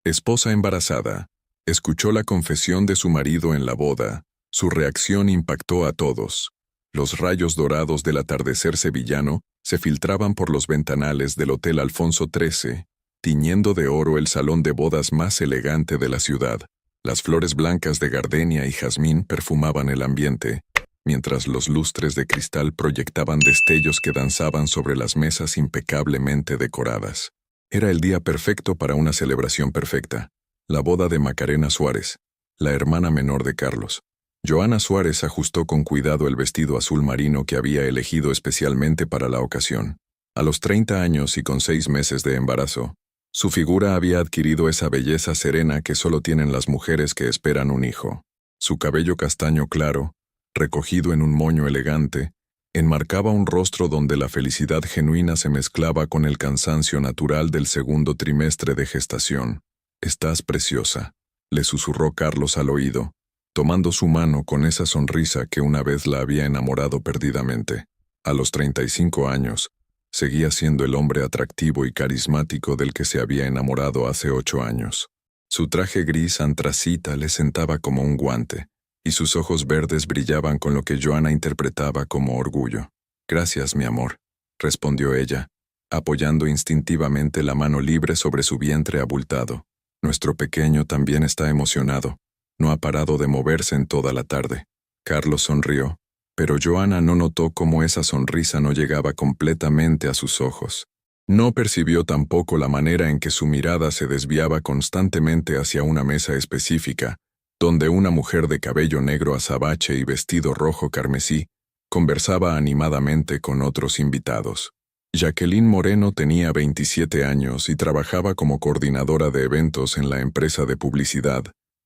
Esposa embarazada. Escuchó la confesión de su marido en la boda. Su reacción impactó a todos. Los rayos dorados del atardecer sevillano se filtraban por los ventanales del Hotel Alfonso XIII, tiñendo de oro el salón de bodas más elegante de la ciudad. Las flores blancas de gardenia y jazmín perfumaban el ambiente, mientras los lustres de cristal proyectaban destellos que danzaban sobre las mesas impecablemente decoradas. Era el día perfecto para una celebración perfecta. La boda de Macarena Suárez, la hermana menor de Carlos. Joana Suárez ajustó con cuidado el vestido azul marino que había elegido especialmente para la ocasión. A los 30 años y con 6 meses de embarazo, su figura había adquirido esa belleza serena que solo tienen las mujeres que esperan un hijo. Su cabello castaño claro, recogido en un moño elegante, enmarcaba un rostro donde la felicidad genuina se mezclaba con el cansancio natural del segundo trimestre de gestación. «Estás preciosa», le susurró Carlos al oído, tomando su mano con esa sonrisa que una vez la había enamorado perdidamente. A los 35 años, seguía siendo el hombre atractivo y carismático del que se había enamorado hace 8 años. Su traje gris antracita le sentaba como un guante, y sus ojos verdes brillaban con lo que Joana interpretaba como orgullo. «Gracias, mi amor», respondió ella, apoyando instintivamente la mano libre sobre su vientre abultado. «Nuestro pequeño también está emocionado. No ha parado de moverse en toda la tarde». Carlos sonrió, pero Joana no notó cómo esa sonrisa no llegaba completamente a sus ojos. No percibió tampoco la manera en que su mirada se desviaba constantemente hacia una mesa específica, donde una mujer de cabello negro azabache y vestido rojo carmesí conversaba animadamente con otros invitados. Jacqueline Moreno tenía 27 años y trabajaba como coordinadora de eventos en la empresa de publicidad,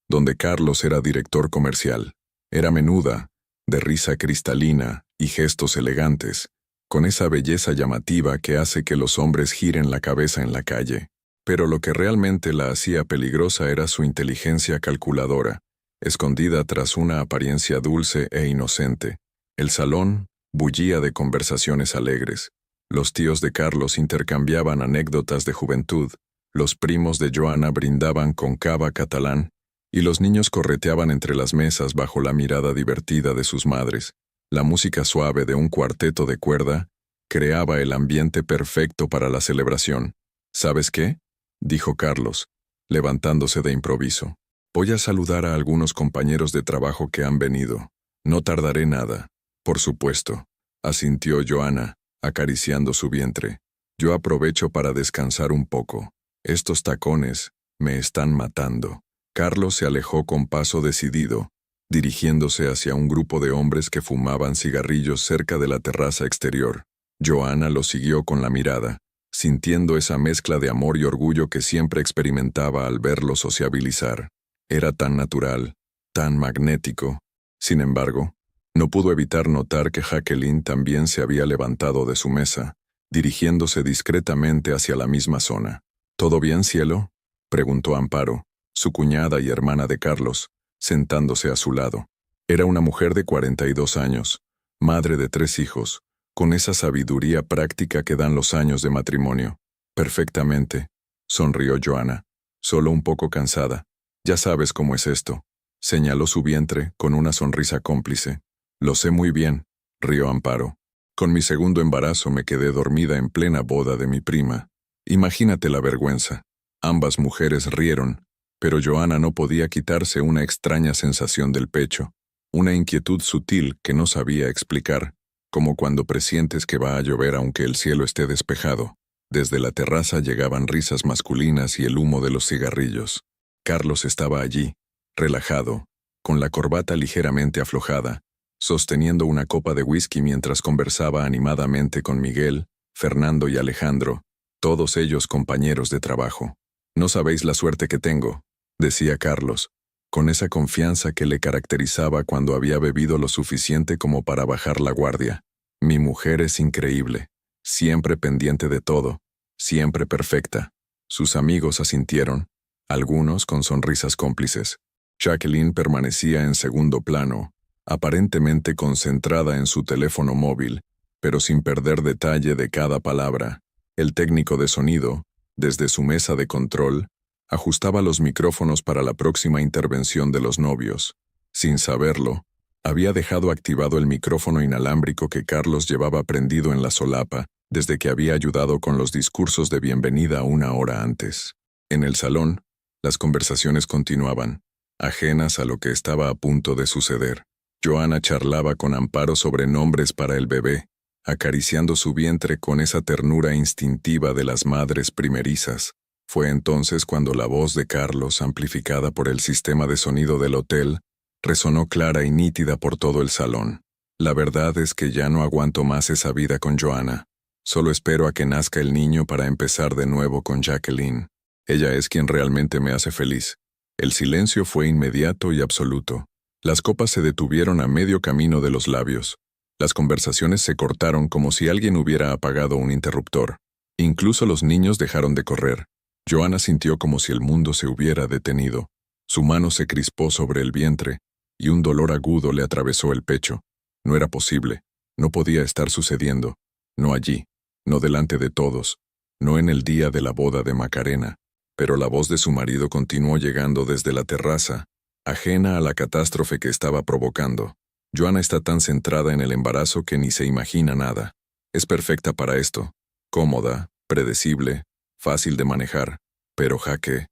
donde Carlos era director comercial. Era menuda, de risa cristalina y gestos elegantes, con esa belleza llamativa que hace que los hombres giren la cabeza en la calle. Pero lo que realmente la hacía peligrosa era su inteligencia calculadora, escondida tras una apariencia dulce e inocente. El salón bullía de conversaciones alegres. Los tíos de Carlos intercambiaban anécdotas de juventud, los primos de Joana brindaban con cava catalán, y los niños correteaban entre las mesas bajo la mirada divertida de sus madres. La música suave de un cuarteto de cuerda creaba el ambiente perfecto para la celebración. «¿Sabes qué?», dijo Carlos, levantándose de improviso. «Voy a saludar a algunos compañeros de trabajo que han venido. No tardaré nada». «Por supuesto», asintió Joana, acariciando su vientre. «Yo aprovecho para descansar un poco. Estos tacones me están matando». Carlos se alejó con paso decidido, dirigiéndose hacia un grupo de hombres que fumaban cigarrillos cerca de la terraza exterior. Joana lo siguió con la mirada, sintiendo esa mezcla de amor y orgullo que siempre experimentaba al verlo sociabilizar. Era tan natural, tan magnético. Sin embargo, no pudo evitar notar que Jacqueline también se había levantado de su mesa, dirigiéndose discretamente hacia la misma zona. «¿Todo bien, cielo?», preguntó Amparo, su cuñada y hermana de Carlos, sentándose a su lado. Era una mujer de 42 años, madre de 3 hijos, con esa sabiduría práctica que dan los años de matrimonio. «Perfectamente», sonrió Joana, «solo un poco cansada. Ya sabes cómo es esto», señaló su vientre con una sonrisa cómplice. «Lo sé muy bien», rió Amparo. «Con mi segundo embarazo me quedé dormida en plena boda de mi prima. Imagínate la vergüenza». Ambas mujeres rieron, pero Joana no podía quitarse una extraña sensación del pecho, una inquietud sutil que no sabía explicar, como cuando presientes que va a llover aunque el cielo esté despejado. Desde la terraza llegaban risas masculinas y el humo de los cigarrillos. Carlos estaba allí, relajado, con la corbata ligeramente aflojada, sosteniendo una copa de whisky mientras conversaba animadamente con Miguel, Fernando y Alejandro, todos ellos compañeros de trabajo. «No sabéis la suerte que tengo», decía Carlos, con esa confianza que le caracterizaba cuando había bebido lo suficiente como para bajar la guardia. «Mi mujer es increíble, siempre pendiente de todo, siempre perfecta». Sus amigos asintieron, algunos con sonrisas cómplices. Jacqueline permanecía en segundo plano, aparentemente concentrada en su teléfono móvil, pero sin perder detalle de cada palabra. El técnico de sonido, desde su mesa de control, Ajustaba los micrófonos para la próxima intervención de los novios. Sin saberlo, había dejado activado el micrófono inalámbrico que Carlos llevaba prendido en la solapa desde que había ayudado con los discursos de bienvenida una hora antes. En el salón, las conversaciones continuaban, ajenas a lo que estaba a punto de suceder. Joanna charlaba con Amparo sobre nombres para el bebé, acariciando su vientre con esa ternura instintiva de las madres primerizas. Fue entonces cuando la voz de Carlos, amplificada por el sistema de sonido del hotel, resonó clara y nítida por todo el salón. La verdad es que ya no aguanto más esa vida con Joanna. Solo espero a que nazca el niño para empezar de nuevo con Jacqueline. Ella es quien realmente me hace feliz. El silencio fue inmediato y absoluto. Las copas se detuvieron a medio camino de los labios. Las conversaciones se cortaron como si alguien hubiera apagado un interruptor. Incluso los niños dejaron de correr. Joanna sintió como si el mundo se hubiera detenido. Su mano se crispó sobre el vientre, y un dolor agudo le atravesó el pecho. No era posible, no podía estar sucediendo. No allí, no delante de todos, no en el día de la boda de Macarena. Pero la voz de su marido continuó llegando desde la terraza, ajena a la catástrofe que estaba provocando. Joanna está tan centrada en el embarazo que ni se imagina nada. Es perfecta para esto, cómoda, predecible, fácil de manejar, pero Jaque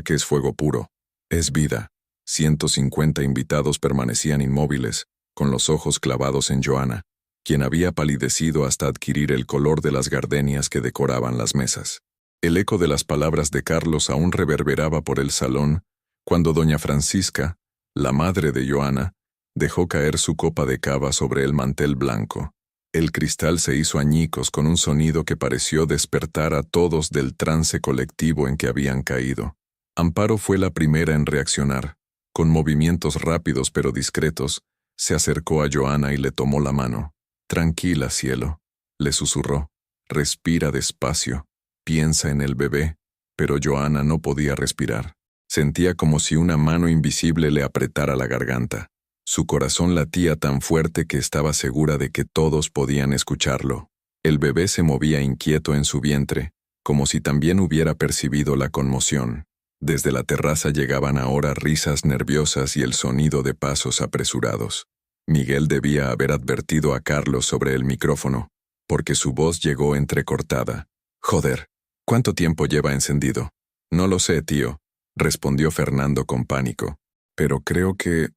es fuego puro, es vida. 150 invitados permanecían inmóviles, con los ojos clavados en Joanna, quien había palidecido hasta adquirir el color de las gardenias que decoraban las mesas. El eco de las palabras de Carlos aún reverberaba por el salón, cuando doña Francisca, la madre de Joanna, dejó caer su copa de cava sobre el mantel blanco. El cristal se hizo añicos con un sonido que pareció despertar a todos del trance colectivo en que habían caído. Amparo fue la primera en reaccionar. Con movimientos rápidos pero discretos, se acercó a Joanna y le tomó la mano. «Tranquila, cielo», le susurró. «Respira despacio. Piensa en el bebé». Pero Joanna no podía respirar. Sentía como si una mano invisible le apretara la garganta. Su corazón latía tan fuerte que estaba segura de que todos podían escucharlo. El bebé se movía inquieto en su vientre, como si también hubiera percibido la conmoción. Desde la terraza llegaban ahora risas nerviosas y el sonido de pasos apresurados. Miguel debía haber advertido a Carlos sobre el micrófono, porque su voz llegó entrecortada. «Joder, ¿cuánto tiempo lleva encendido?» «No lo sé, tío», respondió Fernando con pánico. «Pero creo que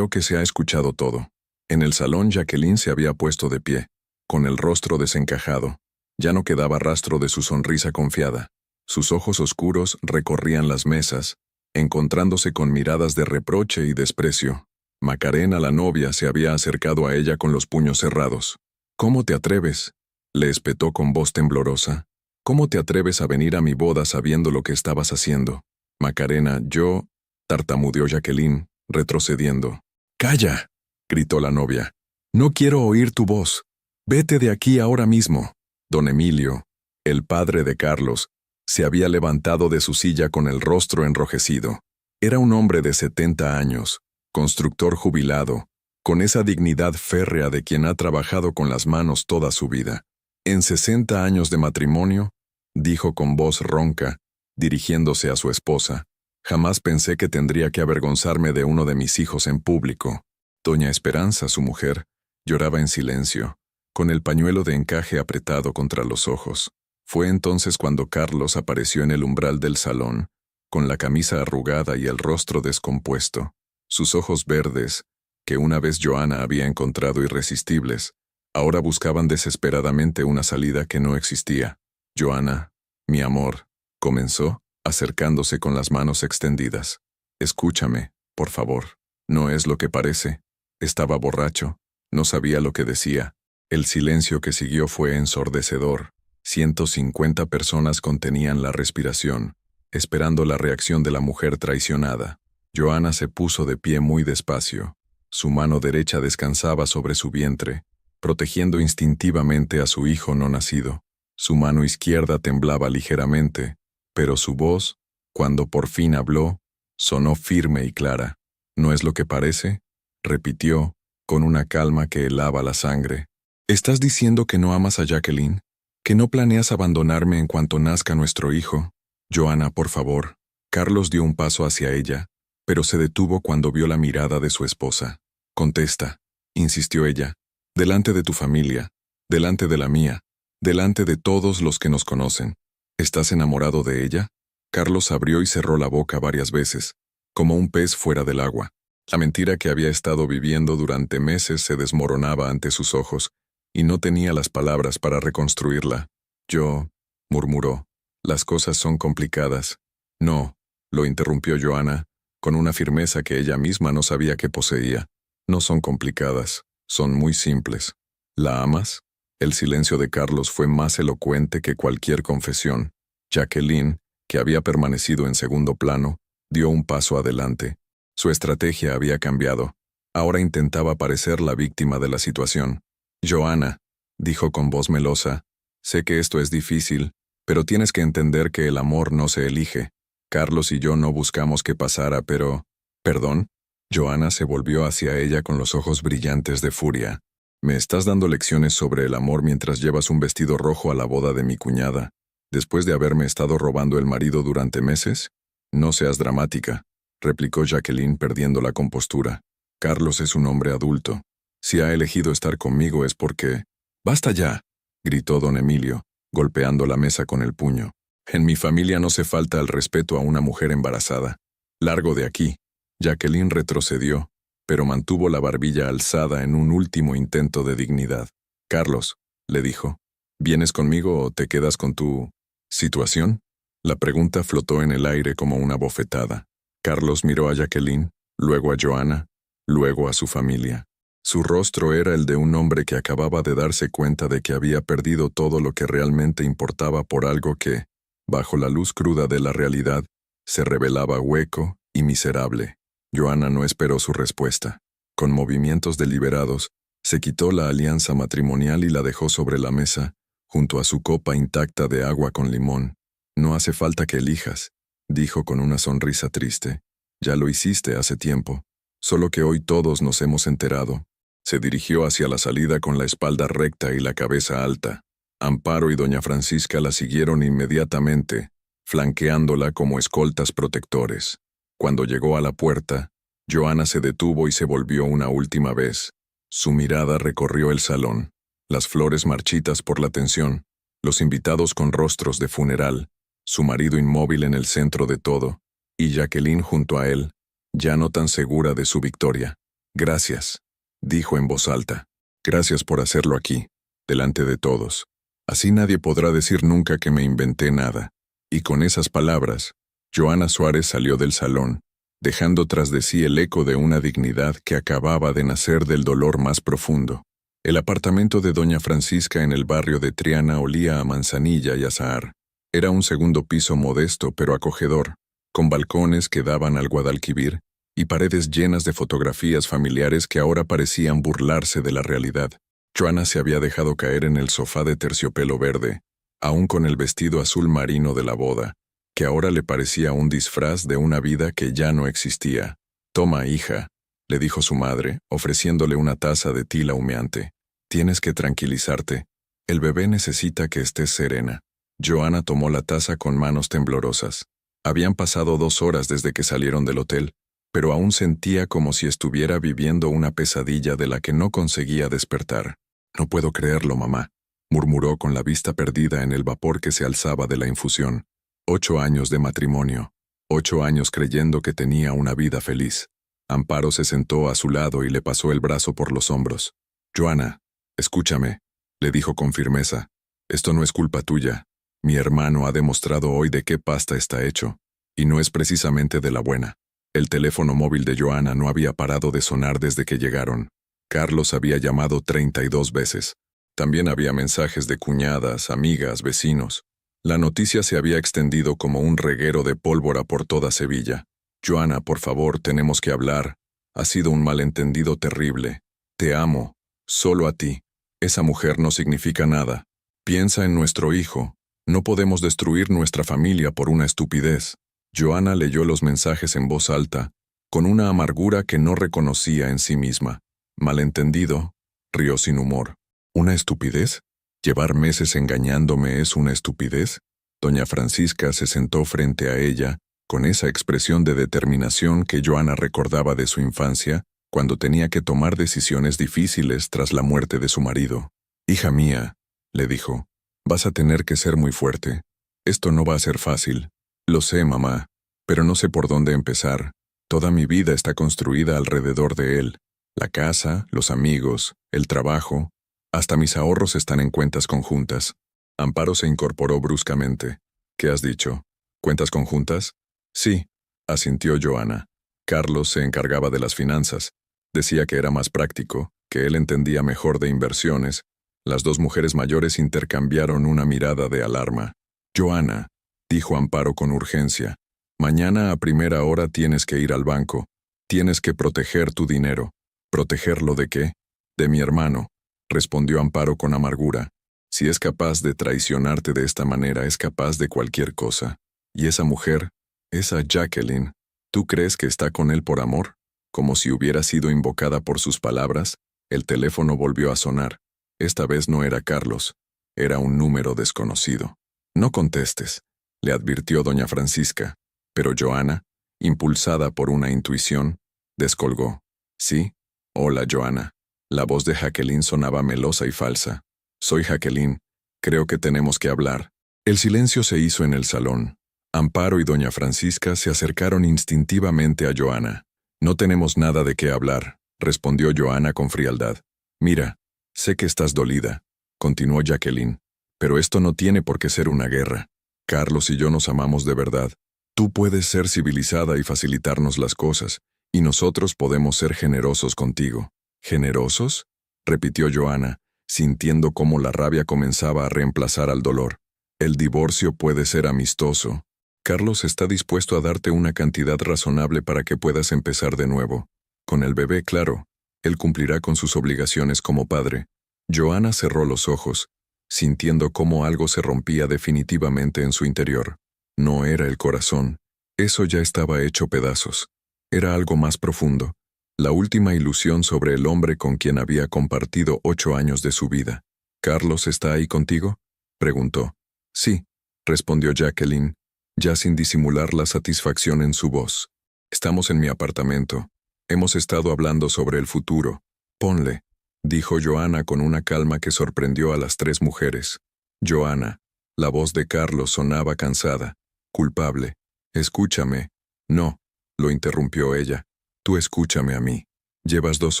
se ha escuchado todo». En el salón Jacqueline se había puesto de pie, con el rostro desencajado. Ya no quedaba rastro de su sonrisa confiada. Sus ojos oscuros recorrían las mesas, encontrándose con miradas de reproche y desprecio. Macarena, la novia, se había acercado a ella con los puños cerrados. «¿Cómo te atreves?», le espetó con voz temblorosa. «¿Cómo te atreves a venir a mi boda sabiendo lo que estabas haciendo?» «Macarena, yo», tartamudeó Jacqueline, retrocediendo. «¡Calla!», gritó la novia. «No quiero oír tu voz. Vete de aquí ahora mismo». Don Emilio, el padre de Carlos, se había levantado de su silla con el rostro enrojecido. Era un hombre de 70 años, constructor jubilado, con esa dignidad férrea de quien ha trabajado con las manos toda su vida. «En 60 años de matrimonio», dijo con voz ronca, dirigiéndose a su esposa, «jamás pensé que tendría que avergonzarme de uno de mis hijos en público». Doña Esperanza, su mujer, lloraba en silencio, con el pañuelo de encaje apretado contra los ojos. Fue entonces cuando Carlos apareció en el umbral del salón, con la camisa arrugada y el rostro descompuesto. Sus ojos verdes, que una vez Joanna había encontrado irresistibles, ahora buscaban desesperadamente una salida que no existía. «Joanna, mi amor», comenzó, acercándose con las manos extendidas. «Escúchame, por favor. No es lo que parece. Estaba borracho. No sabía lo que decía». El silencio que siguió fue ensordecedor. 150 personas contenían la respiración, esperando la reacción de la mujer traicionada. Joanna se puso de pie muy despacio. Su mano derecha descansaba sobre su vientre, protegiendo instintivamente a su hijo no nacido. Su mano izquierda temblaba ligeramente, pero su voz, cuando por fin habló, sonó firme y clara. «¿No es lo que parece?», repitió, con una calma que helaba la sangre. «¿Estás diciendo que no amas a Jacqueline? ¿Que no planeas abandonarme en cuanto nazca nuestro hijo? Joanna, por favor, Carlos dio un paso hacia ella, pero se detuvo cuando vio la mirada de su esposa. Contesta, insistió ella, delante de tu familia, delante de la mía, delante de todos los que nos conocen. ¿Estás enamorado de ella? Carlos abrió y cerró la boca varias veces, como un pez fuera del agua. La mentira que había estado viviendo durante meses se desmoronaba ante sus ojos, y no tenía las palabras para reconstruirla. Yo, murmuró, las cosas son complicadas. No, lo interrumpió Joana, con una firmeza que ella misma no sabía que poseía. No son complicadas, son muy simples. ¿La amas? El silencio de Carlos fue más elocuente que cualquier confesión. Jacqueline, que había permanecido en segundo plano, dio un paso adelante. Su estrategia había cambiado. Ahora intentaba parecer la víctima de la situación. Joana, dijo con voz melosa, sé que esto es difícil, pero tienes que entender que el amor no se elige. Carlos y yo no buscamos que pasara, pero... ¿Perdón? Joana se volvió hacia ella con los ojos brillantes de furia. ¿Me estás dando lecciones sobre el amor mientras llevas un vestido rojo a la boda de mi cuñada, después de haberme estado robando el marido durante meses? No seas dramática, replicó Jacqueline perdiendo la compostura. Carlos es un hombre adulto. Si ha elegido estar conmigo es porque... ¡Basta ya!, gritó don Emilio, golpeando la mesa con el puño. En mi familia no se falta el respeto a una mujer embarazada. Largo de aquí. Jacqueline retrocedió, pero mantuvo la barbilla alzada en un último intento de dignidad. Carlos, le dijo, ¿vienes conmigo o te quedas con tu... situación? La pregunta flotó en el aire como una bofetada. Carlos miró a Jacqueline, luego a Joana, luego a su familia. Su rostro era el de un hombre que acababa de darse cuenta de que había perdido todo lo que realmente importaba por algo que, bajo la luz cruda de la realidad, se revelaba hueco y miserable. Joana no esperó su respuesta. Con movimientos deliberados, se quitó la alianza matrimonial y la dejó sobre la mesa, junto a su copa intacta de agua con limón. No hace falta que elijas, dijo con una sonrisa triste. Ya lo hiciste hace tiempo, solo que hoy todos nos hemos enterado. Se dirigió hacia la salida con la espalda recta y la cabeza alta. Amparo y doña Francisca la siguieron inmediatamente, flanqueándola como escoltas protectores. Cuando llegó a la puerta, Joana se detuvo y se volvió una última vez. Su mirada recorrió el salón, las flores marchitas por la tensión, los invitados con rostros de funeral, su marido inmóvil en el centro de todo, y Jacqueline junto a él, ya no tan segura de su victoria. Gracias, dijo en voz alta. Gracias por hacerlo aquí, delante de todos. Así nadie podrá decir nunca que me inventé nada. Y con esas palabras, Joana Suárez salió del salón, dejando tras de sí el eco de una dignidad que acababa de nacer del dolor más profundo. El apartamento de doña Francisca en el barrio de Triana olía a manzanilla y azahar. Era un segundo piso modesto pero acogedor, con balcones que daban al Guadalquivir y paredes llenas de fotografías familiares que ahora parecían burlarse de la realidad. Joana se había dejado caer en el sofá de terciopelo verde, aún con el vestido azul marino de la boda, que ahora le parecía un disfraz de una vida que ya no existía. «Toma, hija», le dijo su madre, ofreciéndole una taza de tila humeante. «Tienes que tranquilizarte. El bebé necesita que estés serena». Joana tomó la taza con manos temblorosas. Habían pasado 2 horas desde que salieron del hotel, pero aún sentía como si estuviera viviendo una pesadilla de la que no conseguía despertar. «No puedo creerlo, mamá», murmuró con la vista perdida en el vapor que se alzaba de la infusión. 8 años de matrimonio, 8 años creyendo que tenía una vida feliz. Amparo se sentó a su lado y le pasó el brazo por los hombros. «Joana, escúchame», le dijo con firmeza. «Esto no es culpa tuya. Mi hermano ha demostrado hoy de qué pasta está hecho, y no es precisamente de la buena». El teléfono móvil de Joana no había parado de sonar desde que llegaron. Carlos había llamado 32 veces. También había mensajes de cuñadas, amigas, vecinos. La noticia se había extendido como un reguero de pólvora por toda Sevilla. «Joana, por favor, tenemos que hablar. Ha sido un malentendido terrible. Te amo. Solo a ti. Esa mujer no significa nada. Piensa en nuestro hijo. No podemos destruir nuestra familia por una estupidez». Joana leyó los mensajes en voz alta, con una amargura que no reconocía en sí misma. «Malentendido», rió sin humor. «¿Una estupidez? ¿Llevar meses engañándome es una estupidez?» Doña Francisca se sentó frente a ella, con esa expresión de determinación que Joanna recordaba de su infancia, cuando tenía que tomar decisiones difíciles tras la muerte de su marido. «Hija mía», le dijo, «vas a tener que ser muy fuerte. Esto no va a ser fácil. Lo sé, mamá, pero no sé por dónde empezar. Toda mi vida está construida alrededor de él. La casa, los amigos, el trabajo, hasta mis ahorros están en cuentas conjuntas». Amparo se incorporó bruscamente. «¿Qué has dicho? ¿Cuentas conjuntas?» «Sí», asintió Joanna. Carlos se encargaba de las finanzas. Decía que era más práctico, que él entendía mejor de inversiones. Las dos mujeres mayores intercambiaron una mirada de alarma. «Joanna», dijo Amparo con urgencia, «mañana a primera hora tienes que ir al banco. Tienes que proteger tu dinero». «¿Protegerlo de qué?» «De mi hermano», respondió Amparo con amargura. «Si es capaz de traicionarte de esta manera, es capaz de cualquier cosa. Y esa mujer, esa Jacqueline, ¿tú crees que está con él por amor?» Como si hubiera sido invocada por sus palabras, el teléfono volvió a sonar. Esta vez no era Carlos, era un número desconocido. «No contestes», le advirtió doña Francisca, pero Joanna, impulsada por una intuición, descolgó. «Sí, hola Joanna». La voz de Jacqueline sonaba melosa y falsa. «Soy Jacqueline, creo que tenemos que hablar». El silencio se hizo en el salón. Amparo y doña Francisca se acercaron instintivamente a Joanna. «No tenemos nada de qué hablar», respondió Joanna con frialdad. «Mira, sé que estás dolida», continuó Jacqueline, «pero esto no tiene por qué ser una guerra. Carlos y yo nos amamos de verdad. Tú puedes ser civilizada y facilitarnos las cosas, y nosotros podemos ser generosos contigo». «¿Generosos?», repitió Joanna, sintiendo cómo la rabia comenzaba a reemplazar al dolor. «El divorcio puede ser amistoso. Carlos está dispuesto a darte una cantidad razonable para que puedas empezar de nuevo. Con el bebé, claro. Él cumplirá con sus obligaciones como padre». Joanna cerró los ojos, sintiendo cómo algo se rompía definitivamente en su interior. No era el corazón. Eso ya estaba hecho pedazos. Era algo más profundo. La última ilusión sobre el hombre con quien había compartido 8 años de su vida. «¿Carlos está ahí contigo?», preguntó. «Sí», respondió Jacqueline, ya sin disimular la satisfacción en su voz. «Estamos en mi apartamento. Hemos estado hablando sobre el futuro. Ponle», dijo Joanna con una calma que sorprendió a las 3 mujeres. «Joanna», la voz de Carlos sonaba cansada, culpable. «Escúchame». «No», lo interrumpió ella. «Tú escúchame a mí. Llevas 2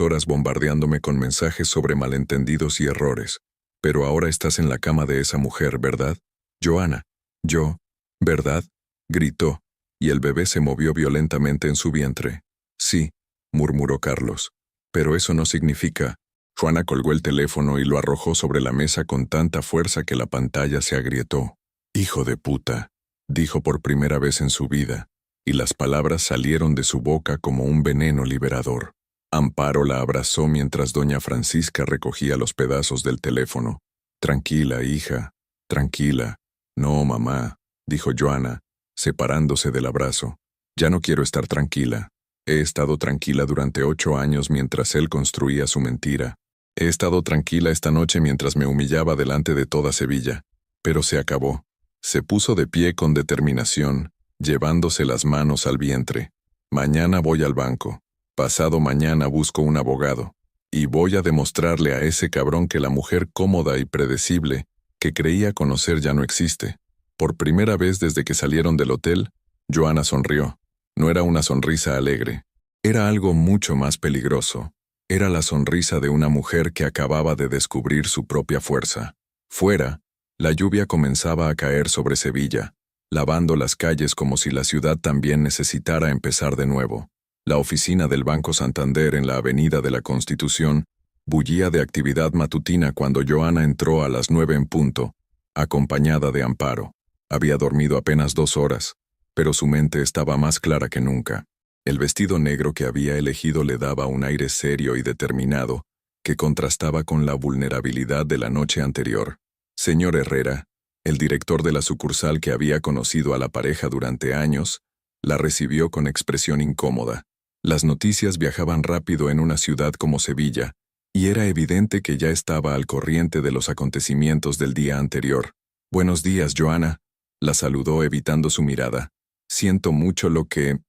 horas bombardeándome con mensajes sobre malentendidos y errores. Pero ahora estás en la cama de esa mujer, ¿verdad? Joanna». «Yo, ¿verdad?», gritó, y el bebé se movió violentamente en su vientre. «Sí», murmuró Carlos. «Pero eso no significa». Joanna colgó el teléfono y lo arrojó sobre la mesa con tanta fuerza que la pantalla se agrietó. «Hijo de puta», dijo por primera vez en su vida, y las palabras salieron de su boca como un veneno liberador. Amparo la abrazó mientras doña Francisca recogía los pedazos del teléfono. «Tranquila, hija, tranquila». «No, mamá», dijo Joanna, separándose del abrazo. «Ya no quiero estar tranquila. He estado tranquila durante 8 años mientras él construía su mentira. He estado tranquila esta noche mientras me humillaba delante de toda Sevilla. Pero se acabó». Se puso de pie con determinación, llevándose las manos al vientre. «Mañana voy al banco. Pasado mañana busco un abogado. Y voy a demostrarle a ese cabrón que la mujer cómoda y predecible que creía conocer ya no existe». Por primera vez desde que salieron del hotel, Joanna sonrió. No era una sonrisa alegre. Era algo mucho más peligroso. Era la sonrisa de una mujer que acababa de descubrir su propia fuerza. Fuera, la lluvia comenzaba a caer sobre Sevilla, lavando las calles como si la ciudad también necesitara empezar de nuevo. La oficina del Banco Santander en la Avenida de la Constitución bullía de actividad matutina cuando Joanna entró a las 9 en punto, acompañada de Amparo. Había dormido apenas 2 horas, pero su mente estaba más clara que nunca. El vestido negro que había elegido le daba un aire serio y determinado, que contrastaba con la vulnerabilidad de la noche anterior. Señor Herrera, el director de la sucursal que había conocido a la pareja durante años, la recibió con expresión incómoda. Las noticias viajaban rápido en una ciudad como Sevilla, y era evidente que ya estaba al corriente de los acontecimientos del día anterior. «Buenos días, Joanna», la saludó evitando su mirada. Siento mucho lo que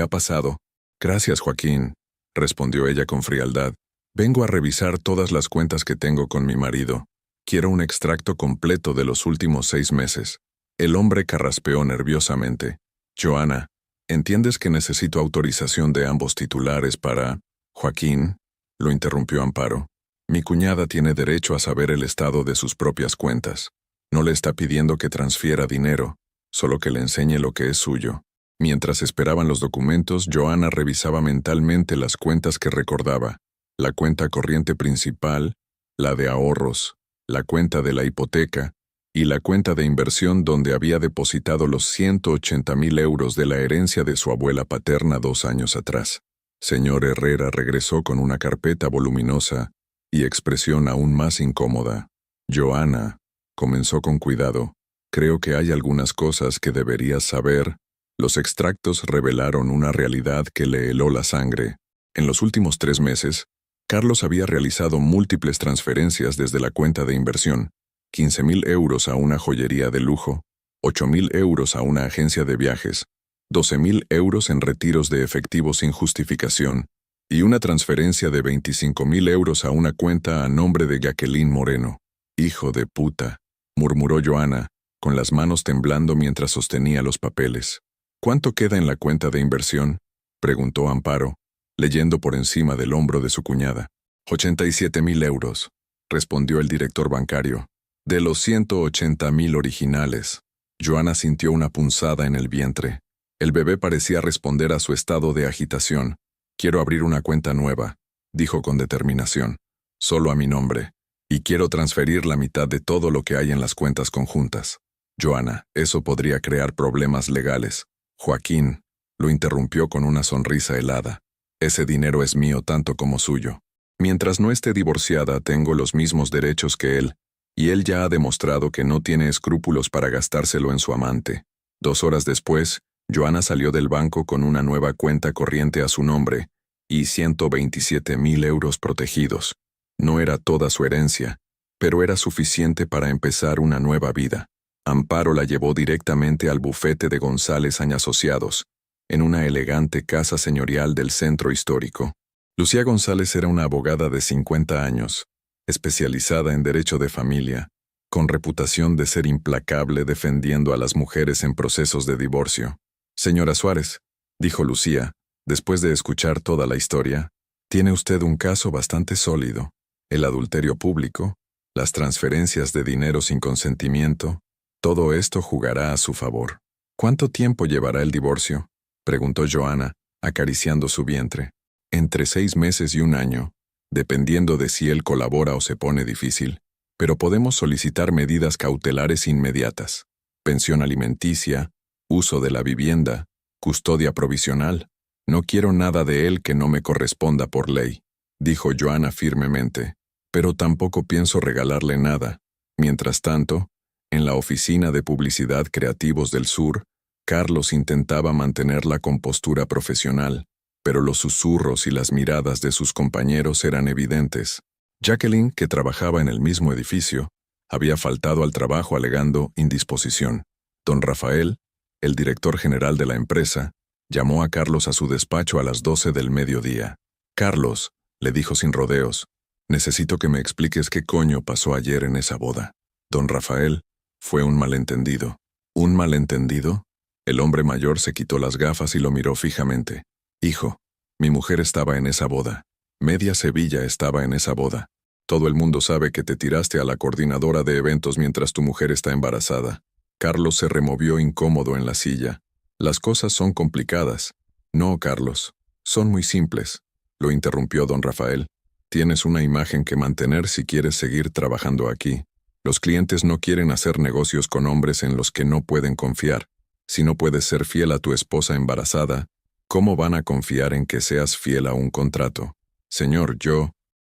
ha pasado. Gracias, Joaquín, respondió ella con frialdad. Vengo a revisar todas las cuentas que tengo con mi marido. Quiero un extracto completo de los últimos 6 meses. El hombre carraspeó nerviosamente. Joana, ¿entiendes que necesito autorización de ambos titulares para... Joaquín, lo interrumpió Amparo. Mi cuñada tiene derecho a saber el estado de sus propias cuentas. No le está pidiendo que transfiera dinero, solo que le enseñe lo que es suyo. Mientras esperaban los documentos, Joana revisaba mentalmente las cuentas que recordaba. La cuenta corriente principal, la de ahorros, la cuenta de la hipoteca y la cuenta de inversión donde había depositado los 180,000 euros de la herencia de su abuela paterna 2 años atrás. Señor Herrera regresó con una carpeta voluminosa y expresión aún más incómoda. Joana, comenzó con cuidado, creo que hay algunas cosas que deberías saber. Los extractos revelaron una realidad que le heló la sangre. En los últimos 3 meses, Carlos había realizado múltiples transferencias desde la cuenta de inversión, 15,000 euros a una joyería de lujo, 8,000 euros a una agencia de viajes, 12,000 euros en retiros de efectivo sin justificación, y una transferencia de 25,000 euros a una cuenta a nombre de Jacqueline Moreno. Hijo de puta, murmuró Joana, con las manos temblando mientras sostenía los papeles. ¿Cuánto queda en la cuenta de inversión?, preguntó Amparo, leyendo por encima del hombro de su cuñada. 87,000 euros, respondió el director bancario. De los 180,000 originales. Joana sintió una punzada en el vientre. El bebé parecía responder a su estado de agitación. Quiero abrir una cuenta nueva, dijo con determinación. Solo a mi nombre. Y quiero transferir la mitad de todo lo que hay en las cuentas conjuntas. Joana, eso podría crear problemas legales. Joaquín, lo interrumpió con una sonrisa helada. Ese dinero es mío tanto como suyo. Mientras no esté divorciada, tengo los mismos derechos que él, y él ya ha demostrado que no tiene escrúpulos para gastárselo en su amante. 2 horas después, Joana salió del banco con una nueva cuenta corriente a su nombre y 127,000 euros protegidos. No era toda su herencia, pero era suficiente para empezar una nueva vida. Amparo la llevó directamente al bufete de González Asociados, en una elegante casa señorial del centro histórico. Lucía González era una abogada de 50 años, especializada en derecho de familia, con reputación de ser implacable defendiendo a las mujeres en procesos de divorcio. Señora Suárez, dijo Lucía, después de escuchar toda la historia, tiene usted un caso bastante sólido. El adulterio público, las transferencias de dinero sin consentimiento, todo esto jugará a su favor. ¿Cuánto tiempo llevará el divorcio?, preguntó Joana, acariciando su vientre. Entre 6 meses y 1 año, dependiendo de si él colabora o se pone difícil, pero podemos solicitar medidas cautelares inmediatas: pensión alimenticia, uso de la vivienda, custodia provisional. No quiero nada de él que no me corresponda por ley, dijo Joana firmemente, pero tampoco pienso regalarle nada. Mientras tanto, en la oficina de publicidad Creativos del Sur, Carlos intentaba mantener la compostura profesional, pero los susurros y las miradas de sus compañeros eran evidentes. Jacqueline, que trabajaba en el mismo edificio, había faltado al trabajo alegando indisposición. Don Rafael, el director general de la empresa, llamó a Carlos a su despacho a las 12 del mediodía. Carlos, le dijo sin rodeos, necesito que me expliques qué coño pasó ayer en esa boda. Don Rafael, fue un malentendido. ¿Un malentendido? El hombre mayor se quitó las gafas y lo miró fijamente. Hijo, mi mujer estaba en esa boda. Media Sevilla estaba en esa boda. Todo el mundo sabe que te tiraste a la coordinadora de eventos mientras tu mujer está embarazada. Carlos se removió incómodo en la silla. Las cosas son complicadas. No, Carlos, son muy simples, lo interrumpió don Rafael. Tienes una imagen que mantener si quieres seguir trabajando aquí. Los clientes no quieren hacer negocios con hombres en los que no pueden confiar. Si no puedes ser fiel a tu esposa embarazada, ¿cómo van a confiar en que seas fiel a un contrato? Señor,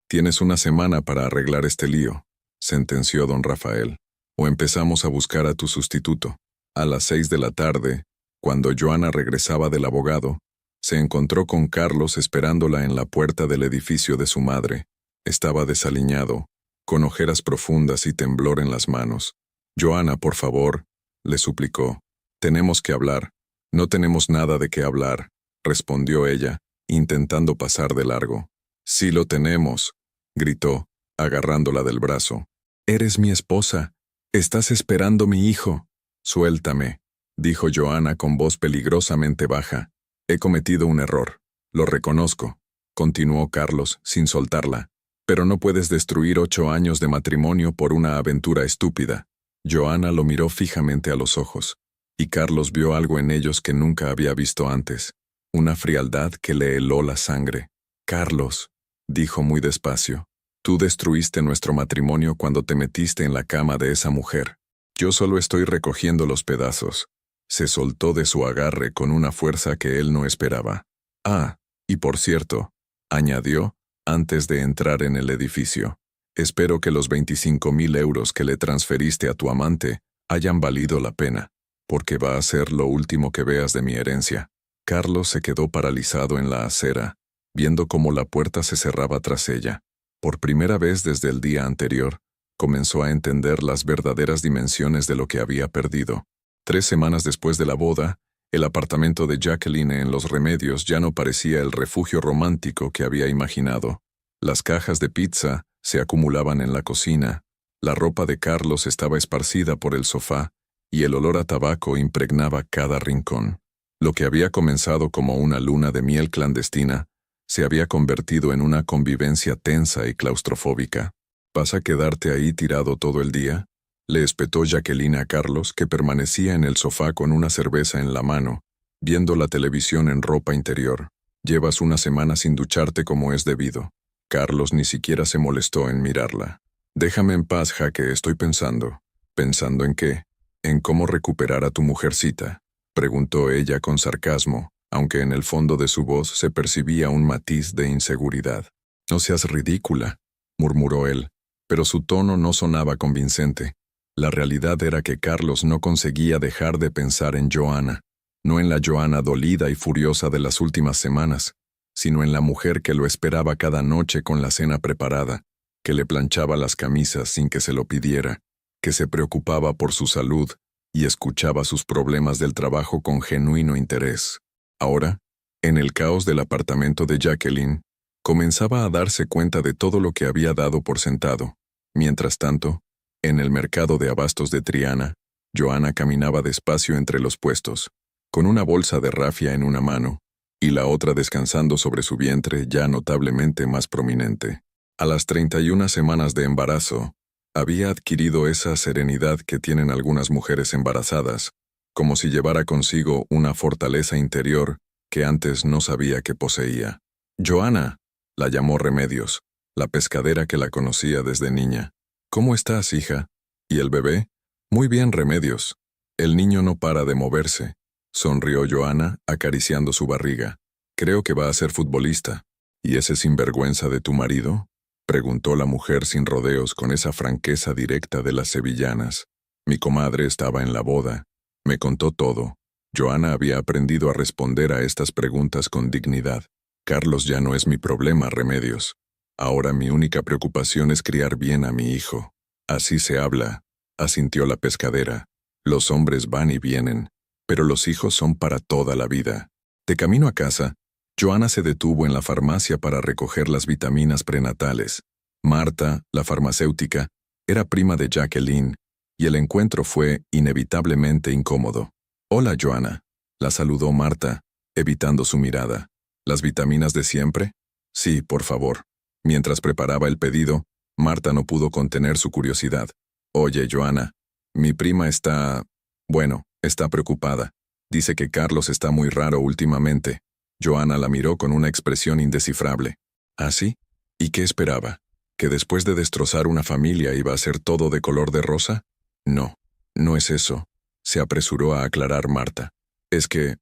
tienes 1 semana para arreglar este lío, sentenció don Rafael. O empezamos a buscar a tu sustituto. A las 6 de la tarde, cuando Joana regresaba del abogado, se encontró con Carlos esperándola en la puerta del edificio de su madre. Estaba desaliñado, con ojeras profundas y temblor en las manos. Joana, por favor, le suplicó. Tenemos que hablar. No tenemos nada de qué hablar, respondió ella, intentando pasar de largo. Sí lo tenemos, gritó, agarrándola del brazo. Eres mi esposa. Estás esperando mi hijo. Suéltame, dijo Joanna con voz peligrosamente baja. He cometido un error. Lo reconozco, continuó Carlos, sin soltarla. Pero no puedes destruir 8 años de matrimonio por una aventura estúpida. Joanna lo miró fijamente a los ojos, y Carlos vio algo en ellos que nunca había visto antes, una frialdad que le heló la sangre. Carlos, dijo muy despacio, tú destruiste nuestro matrimonio cuando te metiste en la cama de esa mujer. Yo solo estoy recogiendo los pedazos. Se soltó de su agarre con una fuerza que él no esperaba. Ah, y por cierto, añadió, antes de entrar en el edificio, espero que los 25.000 euros que le transferiste a tu amante hayan valido la pena, porque va a ser lo último que veas de mi herencia. Carlos se quedó paralizado en la acera, viendo cómo la puerta se cerraba tras ella. Por primera vez desde el día anterior, comenzó a entender las verdaderas dimensiones de lo que había perdido. 3 semanas después de la boda, el apartamento de Jacqueline en Los Remedios ya no parecía el refugio romántico que había imaginado. Las cajas de pizza se acumulaban en la cocina, la ropa de Carlos estaba esparcida por el sofá, y el olor a tabaco impregnaba cada rincón. Lo que había comenzado como una luna de miel clandestina, se había convertido en una convivencia tensa y claustrofóbica. ¿Vas a quedarte ahí tirado todo el día?, le espetó Jacqueline a Carlos, que permanecía en el sofá con una cerveza en la mano, viendo la televisión en ropa interior. Llevas una semana sin ducharte como es debido. Carlos ni siquiera se molestó en mirarla. Déjame en paz, Jaque, estoy pensando. ¿Pensando en qué? ¿En cómo recuperar a tu mujercita?, preguntó ella con sarcasmo, aunque en el fondo de su voz se percibía un matiz de inseguridad. No seas ridícula, murmuró él, pero su tono no sonaba convincente. La realidad era que Carlos no conseguía dejar de pensar en Joanna, no en la Joanna dolida y furiosa de las últimas semanas, sino en la mujer que lo esperaba cada noche con la cena preparada, que le planchaba las camisas sin que se lo pidiera, que se preocupaba por su salud y escuchaba sus problemas del trabajo con genuino interés. Ahora, en el caos del apartamento de Jacqueline, comenzaba a darse cuenta de todo lo que había dado por sentado. Mientras tanto, en el mercado de abastos de Triana, Joanna caminaba despacio entre los puestos, con una bolsa de rafia en una mano, y la otra descansando sobre su vientre ya notablemente más prominente. A las 31 semanas de embarazo, había adquirido esa serenidad que tienen algunas mujeres embarazadas, como si llevara consigo una fortaleza interior que antes no sabía que poseía. Joanna, la llamó Remedios, la pescadera que la conocía desde niña. ¿Cómo estás, hija? ¿Y el bebé? Muy bien, Remedios. El niño no para de moverse, sonrió Joanna, acariciando su barriga. Creo que va a ser futbolista. ¿Y ese sinvergüenza de tu marido?, preguntó la mujer sin rodeos con esa franqueza directa de las sevillanas. Mi comadre estaba en la boda. Me contó todo. Joanna había aprendido a responder a estas preguntas con dignidad. Carlos ya no es mi problema, Remedios. Ahora mi única preocupación es criar bien a mi hijo. Así se habla, asintió la pescadera. Los hombres van y vienen, pero los hijos son para toda la vida. De camino a casa, Joanna se detuvo en la farmacia para recoger las vitaminas prenatales. Marta, la farmacéutica, era prima de Jacqueline, y el encuentro fue inevitablemente incómodo. Hola, Joanna, la saludó Marta, evitando su mirada. ¿Las vitaminas de siempre? Sí, por favor. Mientras preparaba el pedido, Marta no pudo contener su curiosidad. Oye, Joanna, mi prima está preocupada. Dice que Carlos está muy raro últimamente. Joanna la miró con una expresión indescifrable. ¿Ah, sí? ¿Y qué esperaba? ¿Que después de destrozar una familia iba a ser todo de color de rosa? No, no es eso, se apresuró a aclarar Marta. Es que,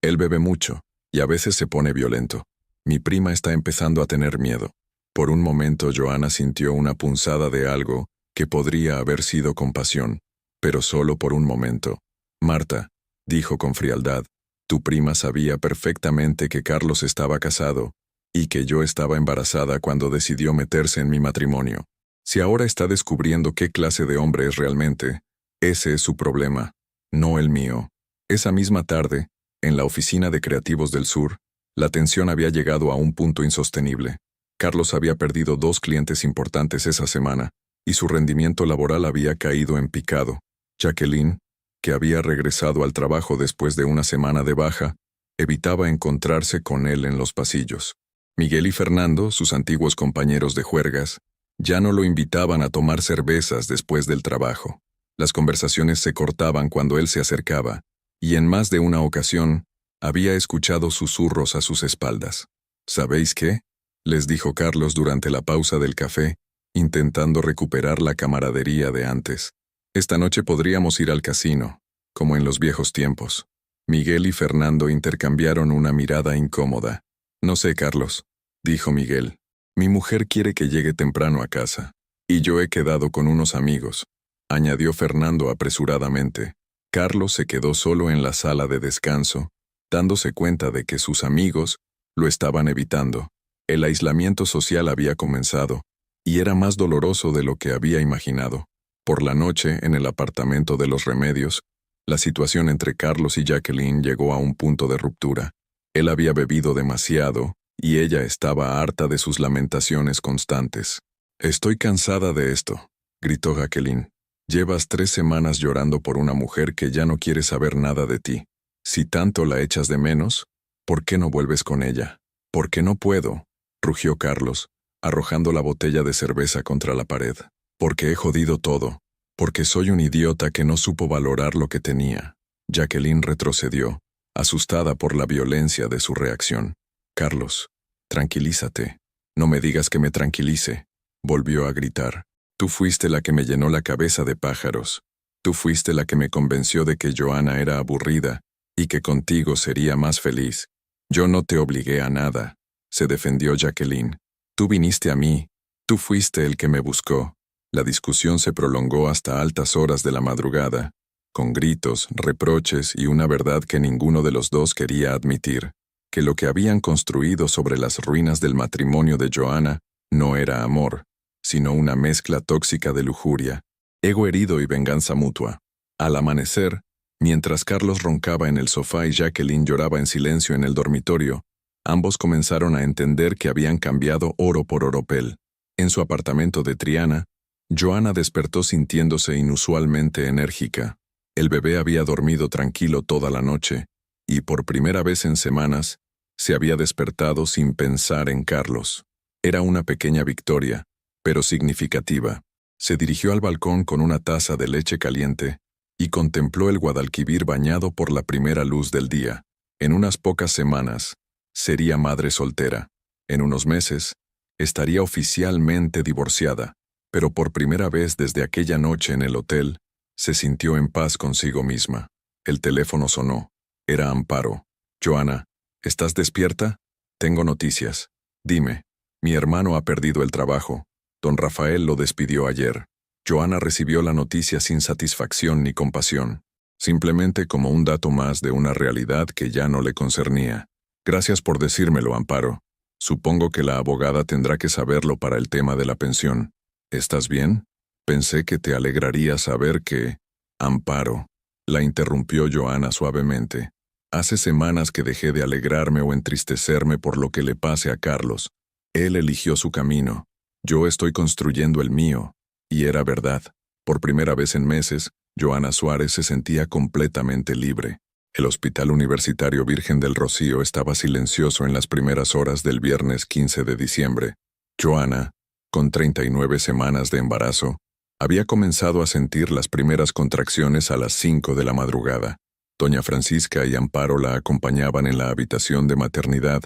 él bebe mucho, y a veces se pone violento. Mi prima está empezando a tener miedo. Por un momento Joanna sintió una punzada de algo que podría haber sido compasión, pero solo por un momento. Marta, dijo con frialdad, tu prima sabía perfectamente que Carlos estaba casado y que yo estaba embarazada cuando decidió meterse en mi matrimonio. Si ahora está descubriendo qué clase de hombre es realmente, ese es su problema. no el mío. Esa misma tarde, en la oficina de Creativos del Sur, la tensión había llegado a un punto insostenible. Carlos había perdido 2 clientes importantes esa semana, y su rendimiento laboral había caído en picado. Jacqueline, que había regresado al trabajo después de una semana de baja, evitaba encontrarse con él en los pasillos. Miguel y Fernando, sus antiguos compañeros de juergas, ya no lo invitaban a tomar cervezas después del trabajo. Las conversaciones se cortaban cuando él se acercaba, y en más de una ocasión, había escuchado susurros a sus espaldas. ¿Sabéis qué?, les dijo Carlos durante la pausa del café, intentando recuperar la camaradería de antes. Esta noche podríamos ir al casino, como en los viejos tiempos. Miguel y Fernando intercambiaron una mirada incómoda. No sé, Carlos, dijo Miguel. Mi mujer quiere que llegue temprano a casa. Y yo he quedado con unos amigos, añadió Fernando apresuradamente. Carlos se quedó solo en la sala de descanso, dándose cuenta de que sus amigos lo estaban evitando. El aislamiento social había comenzado, y era más doloroso de lo que había imaginado. Por la noche, en el apartamento de los Remedios, la situación entre Carlos y Jacqueline llegó a un punto de ruptura. Él había bebido demasiado, y ella estaba harta de sus lamentaciones constantes. «Estoy cansada de esto», gritó Jacqueline. «Llevas 3 semanas llorando por una mujer que ya no quiere saber nada de ti. Si tanto la echas de menos, ¿por qué no vuelves con ella?» «¿Por qué no puedo?», rugió Carlos, arrojando la botella de cerveza contra la pared. «Porque he jodido todo. Porque soy un idiota que no supo valorar lo que tenía». Jacqueline retrocedió, asustada por la violencia de su reacción. «Carlos, tranquilízate. No me digas que me tranquilice», volvió a gritar. «Tú fuiste la que me llenó la cabeza de pájaros. Tú fuiste la que me convenció de que Joana era aburrida y que contigo sería más feliz. Yo no te obligué a nada», se defendió Jacqueline. «Tú viniste a mí. Tú fuiste el que me buscó». La discusión se prolongó hasta altas horas de la madrugada, con gritos, reproches y una verdad que ninguno de los dos quería admitir, que lo que habían construido sobre las ruinas del matrimonio de Joana no era amor, sino una mezcla tóxica de lujuria, ego herido y venganza mutua. Al amanecer, mientras Carlos roncaba en el sofá y Jacqueline lloraba en silencio en el dormitorio, ambos comenzaron a entender que habían cambiado oro por oropel. En su apartamento de Triana, Joana despertó sintiéndose inusualmente enérgica. El bebé había dormido tranquilo toda la noche, y por primera vez en semanas, se había despertado sin pensar en Carlos. Era una pequeña victoria, pero significativa. Se dirigió al balcón con una taza de leche caliente y contempló el Guadalquivir bañado por la primera luz del día. En unas pocas semanas, sería madre soltera. En unos meses, estaría oficialmente divorciada. Pero por primera vez desde aquella noche en el hotel, se sintió en paz consigo misma. El teléfono sonó. Era Amparo. «Joana, ¿estás despierta? Tengo noticias. Dime, mi hermano ha perdido el trabajo. Don Rafael lo despidió ayer». Joana recibió la noticia sin satisfacción ni compasión, simplemente como un dato más de una realidad que ya no le concernía. «Gracias por decírmelo, Amparo. Supongo que la abogada tendrá que saberlo para el tema de la pensión. ¿Estás bien? Pensé que te alegraría saber que...» «Amparo», la interrumpió Joana suavemente. «Hace semanas que dejé de alegrarme o entristecerme por lo que le pase a Carlos. Él eligió su camino. Yo estoy construyendo el mío». Y era verdad. Por primera vez en meses, Joana Suárez se sentía completamente libre. El Hospital Universitario Virgen del Rocío estaba silencioso en las primeras horas del viernes 15 de diciembre. Joana, con 39 semanas de embarazo, había comenzado a sentir las primeras contracciones a las 5 de la madrugada. Doña Francisca y Amparo la acompañaban en la habitación de maternidad,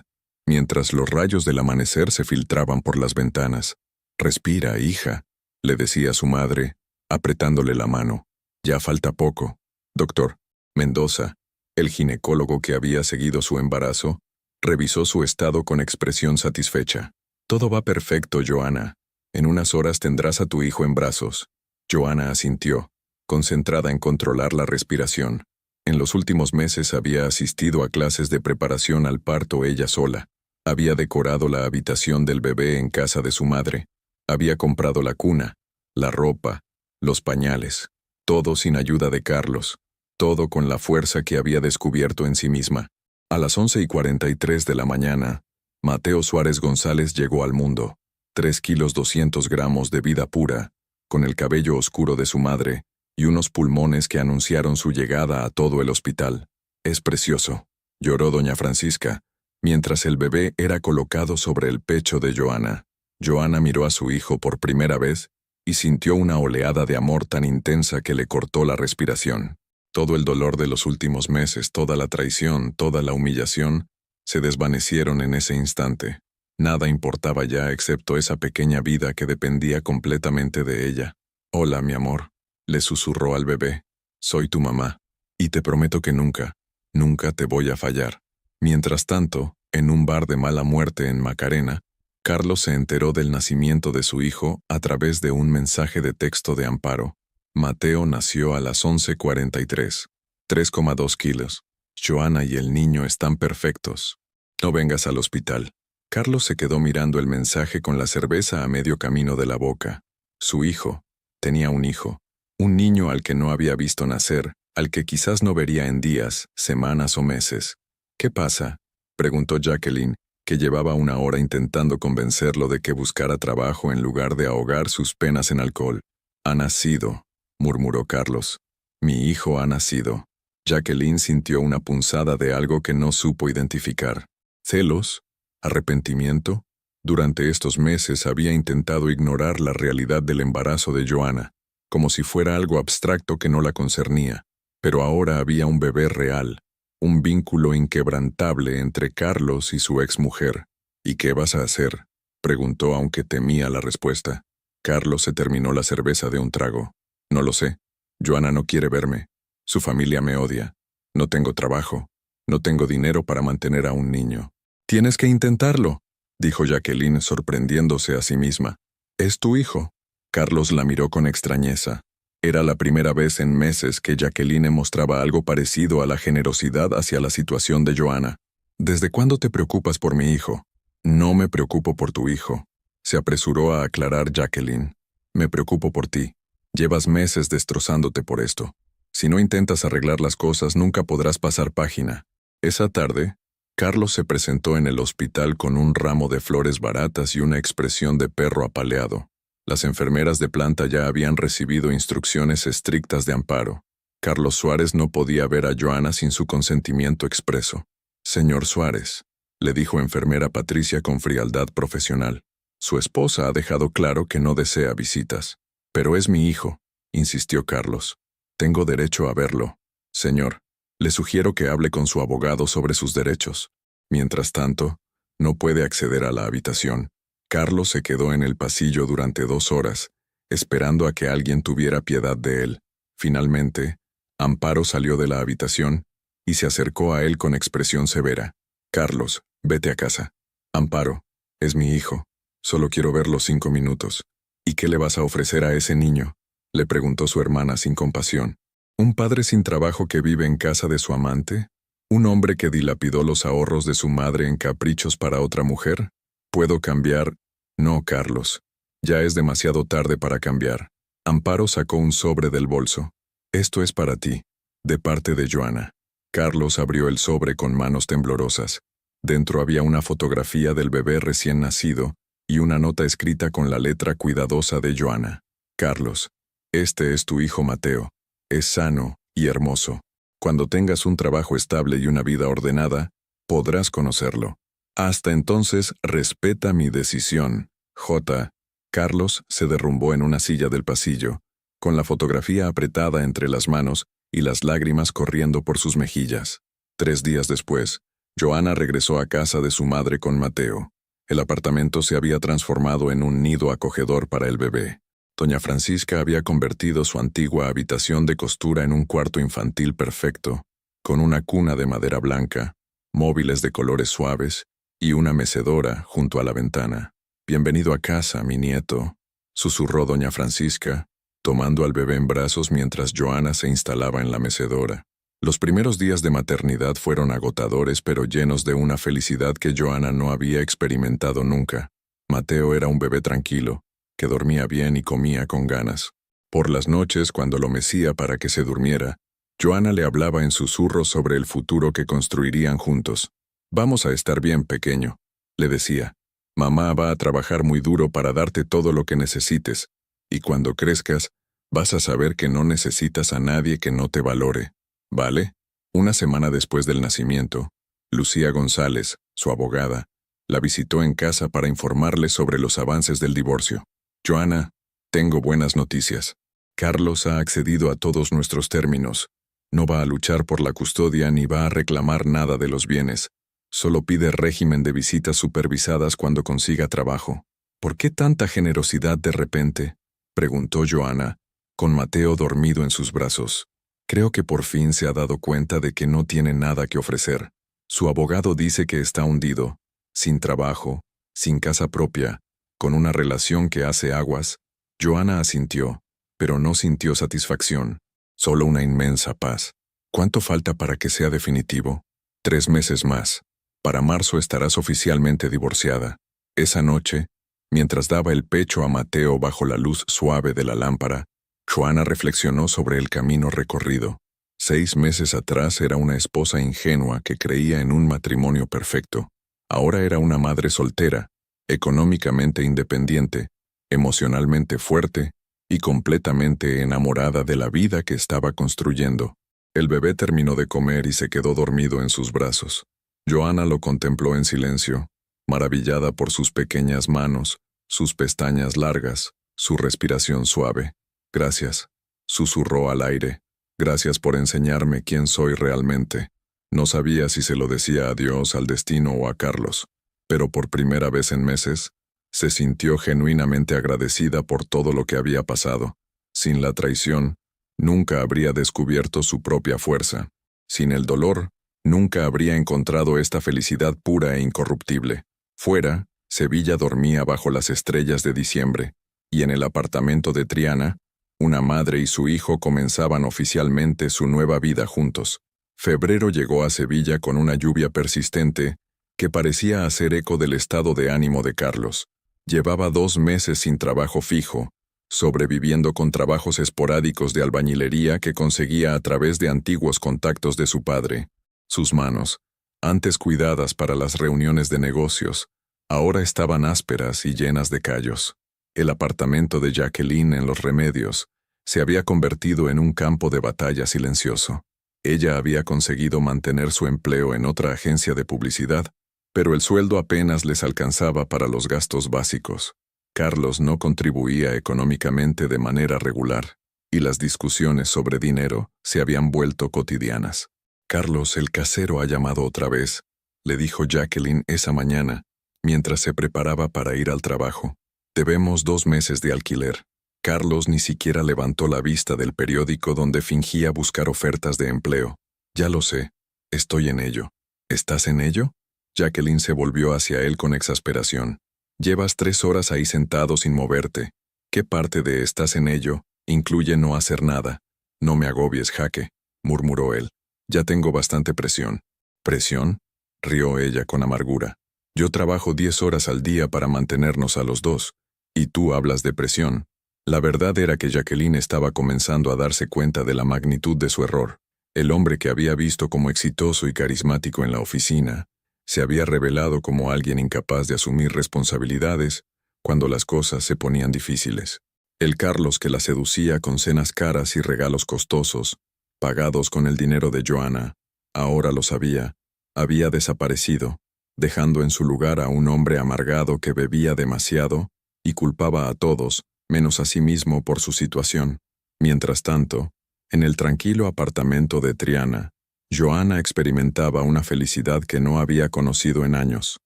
mientras los rayos del amanecer se filtraban por las ventanas. «Respira, hija», le decía su madre, apretándole la mano. «Ya falta poco». Doctor Mendoza, el ginecólogo que había seguido su embarazo, revisó su estado con expresión satisfecha. «Todo va perfecto, Joana. En unas horas tendrás a tu hijo en brazos». Joana asintió, concentrada en controlar la respiración. En los últimos meses había asistido a clases de preparación al parto ella sola. Había decorado la habitación del bebé en casa de su madre. Había comprado la cuna, la ropa, los pañales, todo sin ayuda de Carlos. todo con la fuerza que había descubierto en sí misma. A las 11:43 de la mañana, Mateo Suárez González llegó al mundo, 3 kilos 200 gramos de vida pura, con el cabello oscuro de su madre y unos pulmones que anunciaron su llegada a todo el hospital. «Es precioso», lloró doña Francisca, mientras el bebé era colocado sobre el pecho de Joana. Joana miró a su hijo por primera vez y sintió una oleada de amor tan intensa que le cortó la respiración. Todo el dolor de los últimos meses, toda la traición, toda la humillación, se desvanecieron en ese instante. Nada importaba ya excepto esa pequeña vida que dependía completamente de ella. «Hola, mi amor», le susurró al bebé. «Soy tu mamá, y te prometo que nunca, nunca te voy a fallar». Mientras tanto, en un bar de mala muerte en Macarena, Carlos se enteró del nacimiento de su hijo a través de un mensaje de texto de Amparo. Mateo nació a las 11:43, 3,2 kilos. Joana y el niño están perfectos. No vengas al hospital. Carlos se quedó mirando el mensaje con la cerveza a medio camino de la boca. Su hijo tenía un hijo, un niño al que no había visto nacer, al que quizás no vería en días, semanas o meses. «¿Qué pasa?», preguntó Jacqueline, que llevaba una hora intentando convencerlo de que buscara trabajo en lugar de ahogar sus penas en alcohol. «Ha nacido», murmuró Carlos. «Mi hijo ha nacido». Jacqueline sintió una punzada de algo que no supo identificar. ¿Celos? ¿Arrepentimiento? Durante estos meses había intentado ignorar la realidad del embarazo de Joana, como si fuera algo abstracto que no la concernía, pero ahora había un bebé real, un vínculo inquebrantable entre Carlos y su exmujer. «¿Y qué vas a hacer?», preguntó aunque temía la respuesta. Carlos se terminó la cerveza de un trago. «No lo sé. Joana no quiere verme. Su familia me odia. No tengo trabajo. No tengo dinero para mantener a un niño». «Tienes que intentarlo», dijo Jacqueline sorprendiéndose a sí misma. «Es tu hijo». Carlos la miró con extrañeza. Era la primera vez en meses que Jacqueline mostraba algo parecido a la generosidad hacia la situación de Joana. «¿Desde cuándo te preocupas por mi hijo?» «No me preocupo por tu hijo», se apresuró a aclarar Jacqueline. «Me preocupo por ti. Llevas meses destrozándote por esto. Si no intentas arreglar las cosas, nunca podrás pasar página». Esa tarde, Carlos se presentó en el hospital con un ramo de flores baratas y una expresión de perro apaleado. Las enfermeras de planta ya habían recibido instrucciones estrictas de Amparo. Carlos Suárez no podía ver a Joana sin su consentimiento expreso. «Señor Suárez», le dijo enfermera Patricia con frialdad profesional. «Su esposa ha dejado claro que no desea visitas». «Pero es mi hijo», insistió Carlos. «Tengo derecho a verlo. Señor, le sugiero que hable con su abogado sobre sus derechos. Mientras tanto, no puede acceder a la habitación». Carlos se quedó en el pasillo durante 2 horas, esperando a que alguien tuviera piedad de él. Finalmente, Amparo salió de la habitación y se acercó a él con expresión severa. «Carlos, vete a casa». «Amparo, es mi hijo. Solo quiero verlo 5 minutos». «¿Y qué le vas a ofrecer a ese niño?», le preguntó su hermana sin compasión. «¿Un padre sin trabajo que vive en casa de su amante? ¿Un hombre que dilapidó los ahorros de su madre en caprichos para otra mujer? ¿Puedo cambiar?» «No, Carlos. Ya es demasiado tarde para cambiar». Amparo sacó un sobre del bolso. «Esto es para ti, de parte de Joana». Carlos abrió el sobre con manos temblorosas. Dentro había una fotografía del bebé recién nacido y una nota escrita con la letra cuidadosa de Joana. «Carlos, este es tu hijo Mateo. Es sano y hermoso. Cuando tengas un trabajo estable y una vida ordenada, podrás conocerlo. Hasta entonces, respeta mi decisión. J». Carlos se derrumbó en una silla del pasillo, con la fotografía apretada entre las manos y las lágrimas corriendo por sus mejillas. 3 días después, Joana regresó a casa de su madre con Mateo. El apartamento se había transformado en un nido acogedor para el bebé. Doña Francisca había convertido su antigua habitación de costura en un cuarto infantil perfecto, con una cuna de madera blanca, móviles de colores suaves y una mecedora junto a la ventana. «Bienvenido a casa, mi nieto», susurró doña Francisca, tomando al bebé en brazos mientras Joana se instalaba en la mecedora. Los primeros días de maternidad fueron agotadores pero llenos de una felicidad que Joana no había experimentado nunca. Mateo era un bebé tranquilo, que dormía bien y comía con ganas. Por las noches, cuando lo mecía para que se durmiera, Joana le hablaba en susurros sobre el futuro que construirían juntos. «Vamos a estar bien, pequeño», le decía. «Mamá va a trabajar muy duro para darte todo lo que necesites, y cuando crezcas, vas a saber que no necesitas a nadie que no te valore, ¿vale?». Una semana después del nacimiento, Lucía González, su abogada, la visitó en casa para informarle sobre los avances del divorcio. «Joana, tengo buenas noticias. Carlos ha accedido a todos nuestros términos. No va a luchar por la custodia ni va a reclamar nada de los bienes. Solo pide régimen de visitas supervisadas cuando consiga trabajo». «¿Por qué tanta generosidad de repente?», preguntó Joana, con Mateo dormido en sus brazos. «Creo que por fin se ha dado cuenta de que no tiene nada que ofrecer. Su abogado dice que está hundido, sin trabajo, sin casa propia, con una relación que hace aguas». Joana asintió, pero no sintió satisfacción, solo una inmensa paz. «¿Cuánto falta para que sea definitivo?». «3 meses más. Para marzo estarás oficialmente divorciada». Esa noche, mientras daba el pecho a Mateo bajo la luz suave de la lámpara, Joana reflexionó sobre el camino recorrido. 6 meses atrás era una esposa ingenua que creía en un matrimonio perfecto. Ahora era una madre soltera, económicamente independiente, emocionalmente fuerte y completamente enamorada de la vida que estaba construyendo. El bebé terminó de comer y se quedó dormido en sus brazos. Joana lo contempló en silencio, maravillada por sus pequeñas manos, sus pestañas largas, su respiración suave. «Gracias», susurró al aire. «Gracias por enseñarme quién soy realmente». No sabía si se lo decía a Dios, al destino o a Carlos, pero por primera vez en meses, se sintió genuinamente agradecida por todo lo que había pasado. Sin la traición, nunca habría descubierto su propia fuerza. Sin el dolor, nunca habría encontrado esta felicidad pura e incorruptible. Fuera, Sevilla dormía bajo las estrellas de diciembre, y en el apartamento de Triana, una madre y su hijo comenzaban oficialmente su nueva vida juntos. Febrero llegó a Sevilla con una lluvia persistente que parecía hacer eco del estado de ánimo de Carlos. Llevaba 2 meses sin trabajo fijo, sobreviviendo con trabajos esporádicos de albañilería que conseguía a través de antiguos contactos de su padre. Sus manos, antes cuidadas para las reuniones de negocios, ahora estaban ásperas y llenas de callos. El apartamento de Jacqueline en Los Remedios se había convertido en un campo de batalla silencioso. Ella había conseguido mantener su empleo en otra agencia de publicidad, pero el sueldo apenas les alcanzaba para los gastos básicos. Carlos no contribuía económicamente de manera regular, y las discusiones sobre dinero se habían vuelto cotidianas. «Carlos, el casero ha llamado otra vez», le dijo Jacqueline esa mañana, mientras se preparaba para ir al trabajo. «Debemos 2 meses de alquiler». Carlos ni siquiera levantó la vista del periódico donde fingía buscar ofertas de empleo. «Ya lo sé. Estoy en ello». «¿Estás en ello?». Jacqueline se volvió hacia él con exasperación. «Llevas 3 horas ahí sentado sin moverte. ¿Qué parte de «estás en ello» incluye no hacer nada?» «No me agobies, Jaque», murmuró él. «Ya tengo bastante presión». «¿Presión?», rió ella con amargura. «Yo trabajo 10 horas al día para mantenernos a los dos, y tú hablas de presión». La verdad era que Jacqueline estaba comenzando a darse cuenta de la magnitud de su error. El hombre que había visto como exitoso y carismático en la oficina se había revelado como alguien incapaz de asumir responsabilidades cuando las cosas se ponían difíciles. El Carlos que la seducía con cenas caras y regalos costosos, pagados con el dinero de Joana, ahora lo sabía, había desaparecido, dejando en su lugar a un hombre amargado que bebía demasiado y culpaba a todos, menos a sí mismo por su situación. Mientras tanto, en el tranquilo apartamento de Triana, Joana experimentaba una felicidad que no había conocido en años.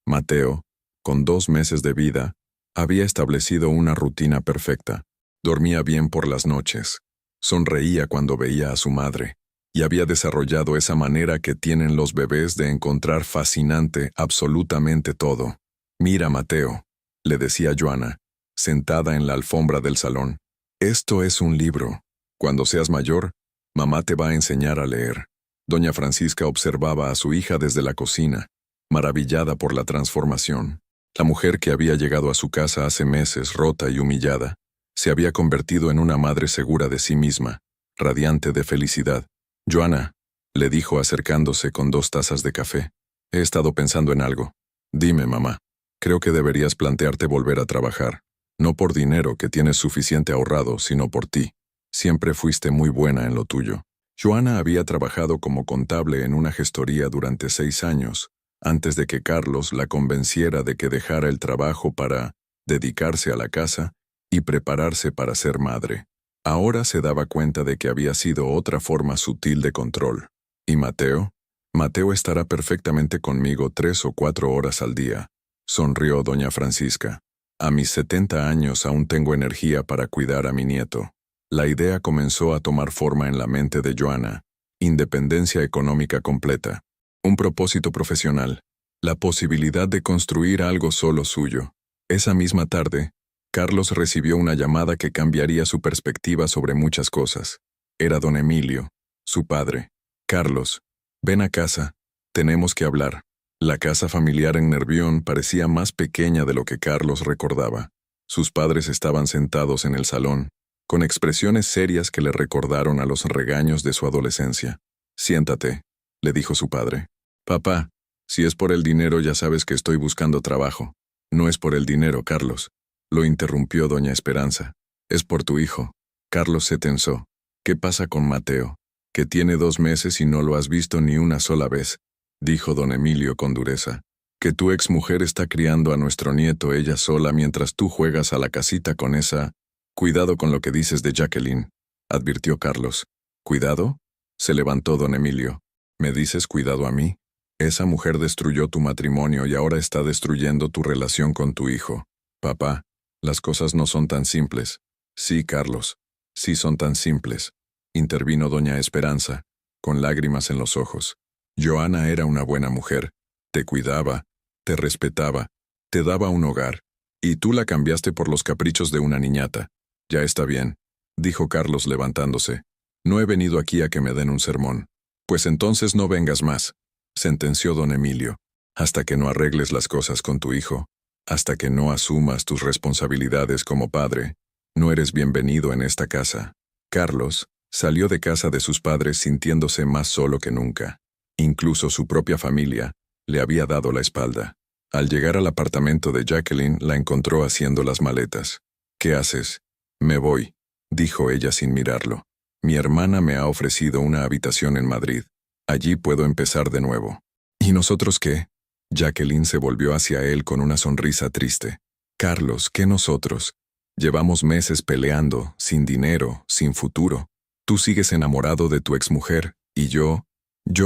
Mateo, con 2 meses de vida, había establecido una rutina perfecta. Dormía bien por las noches, sonreía cuando veía a su madre, y había desarrollado esa manera que tienen los bebés de encontrar fascinante absolutamente todo. «Mira, Mateo», le decía Joana, sentada en la alfombra del salón. «Esto es un libro. Cuando seas mayor, mamá te va a enseñar a leer». Doña Francisca observaba a su hija desde la cocina, maravillada por la transformación. La mujer que había llegado a su casa hace meses, rota y humillada, se había convertido en una madre segura de sí misma, radiante de felicidad. Joana, le dijo acercándose con 2 tazas de café. He estado pensando en algo. Dime, mamá. Creo que deberías plantearte volver a trabajar. No por dinero, que tienes suficiente ahorrado, sino por ti. Siempre fuiste muy buena en lo tuyo. Joana había trabajado como contable en una gestoría durante 6 años, antes de que Carlos la convenciera de que dejara el trabajo para dedicarse a la casa y prepararse para ser madre. Ahora se daba cuenta de que había sido otra forma sutil de control. ¿Y Mateo? Mateo estará perfectamente conmigo 3 o 4 horas al día, sonrió doña Francisca. A mis 70 años aún tengo energía para cuidar a mi nieto. La idea comenzó a tomar forma en la mente de Joana. Independencia económica completa. Un propósito profesional. La posibilidad de construir algo solo suyo. Esa misma tarde, Carlos recibió una llamada que cambiaría su perspectiva sobre muchas cosas. Era don Emilio, su padre. Carlos, ven a casa. Tenemos que hablar. La casa familiar en Nervión parecía más pequeña de lo que Carlos recordaba. Sus padres estaban sentados en el salón, con expresiones serias que le recordaron a los regaños de su adolescencia. Siéntate, le dijo su padre. Papá, si es por el dinero ya sabes que estoy buscando trabajo. No es por el dinero, Carlos, lo interrumpió doña Esperanza. Es por tu hijo. Carlos se tensó. ¿Qué pasa con Mateo? Que tiene 2 meses y no lo has visto ni una sola vez, dijo don Emilio con dureza. Que tu exmujer está criando a nuestro nieto ella sola mientras tú juegas a la casita con esa... Cuidado con lo que dices de Jacqueline, advirtió Carlos. ¿Cuidado? Se levantó don Emilio. ¿Me dices cuidado a mí? Esa mujer destruyó tu matrimonio y ahora está destruyendo tu relación con tu hijo. Papá, las cosas no son tan simples. Sí, Carlos, sí son tan simples, intervino doña Esperanza, con lágrimas en los ojos. Joana era una buena mujer. Te cuidaba, te respetaba, te daba un hogar. Y tú la cambiaste por los caprichos de una niñata. Ya está bien, dijo Carlos levantándose. No he venido aquí a que me den un sermón. Pues entonces no vengas más, sentenció don Emilio. Hasta que no arregles las cosas con tu hijo, hasta que no asumas tus responsabilidades como padre, no eres bienvenido en esta casa. Carlos salió de casa de sus padres sintiéndose más solo que nunca. Incluso su propia familia le había dado la espalda. Al llegar al apartamento de Jacqueline, la encontró haciendo las maletas. ¿Qué haces? Me voy, dijo ella sin mirarlo. Mi hermana me ha ofrecido una habitación en Madrid. Allí puedo empezar de nuevo. ¿Y nosotros qué? Jacqueline se volvió hacia él con una sonrisa triste. Carlos, ¿qué nosotros? Llevamos meses peleando, sin dinero, sin futuro. Tú sigues enamorado de tu exmujer, y yo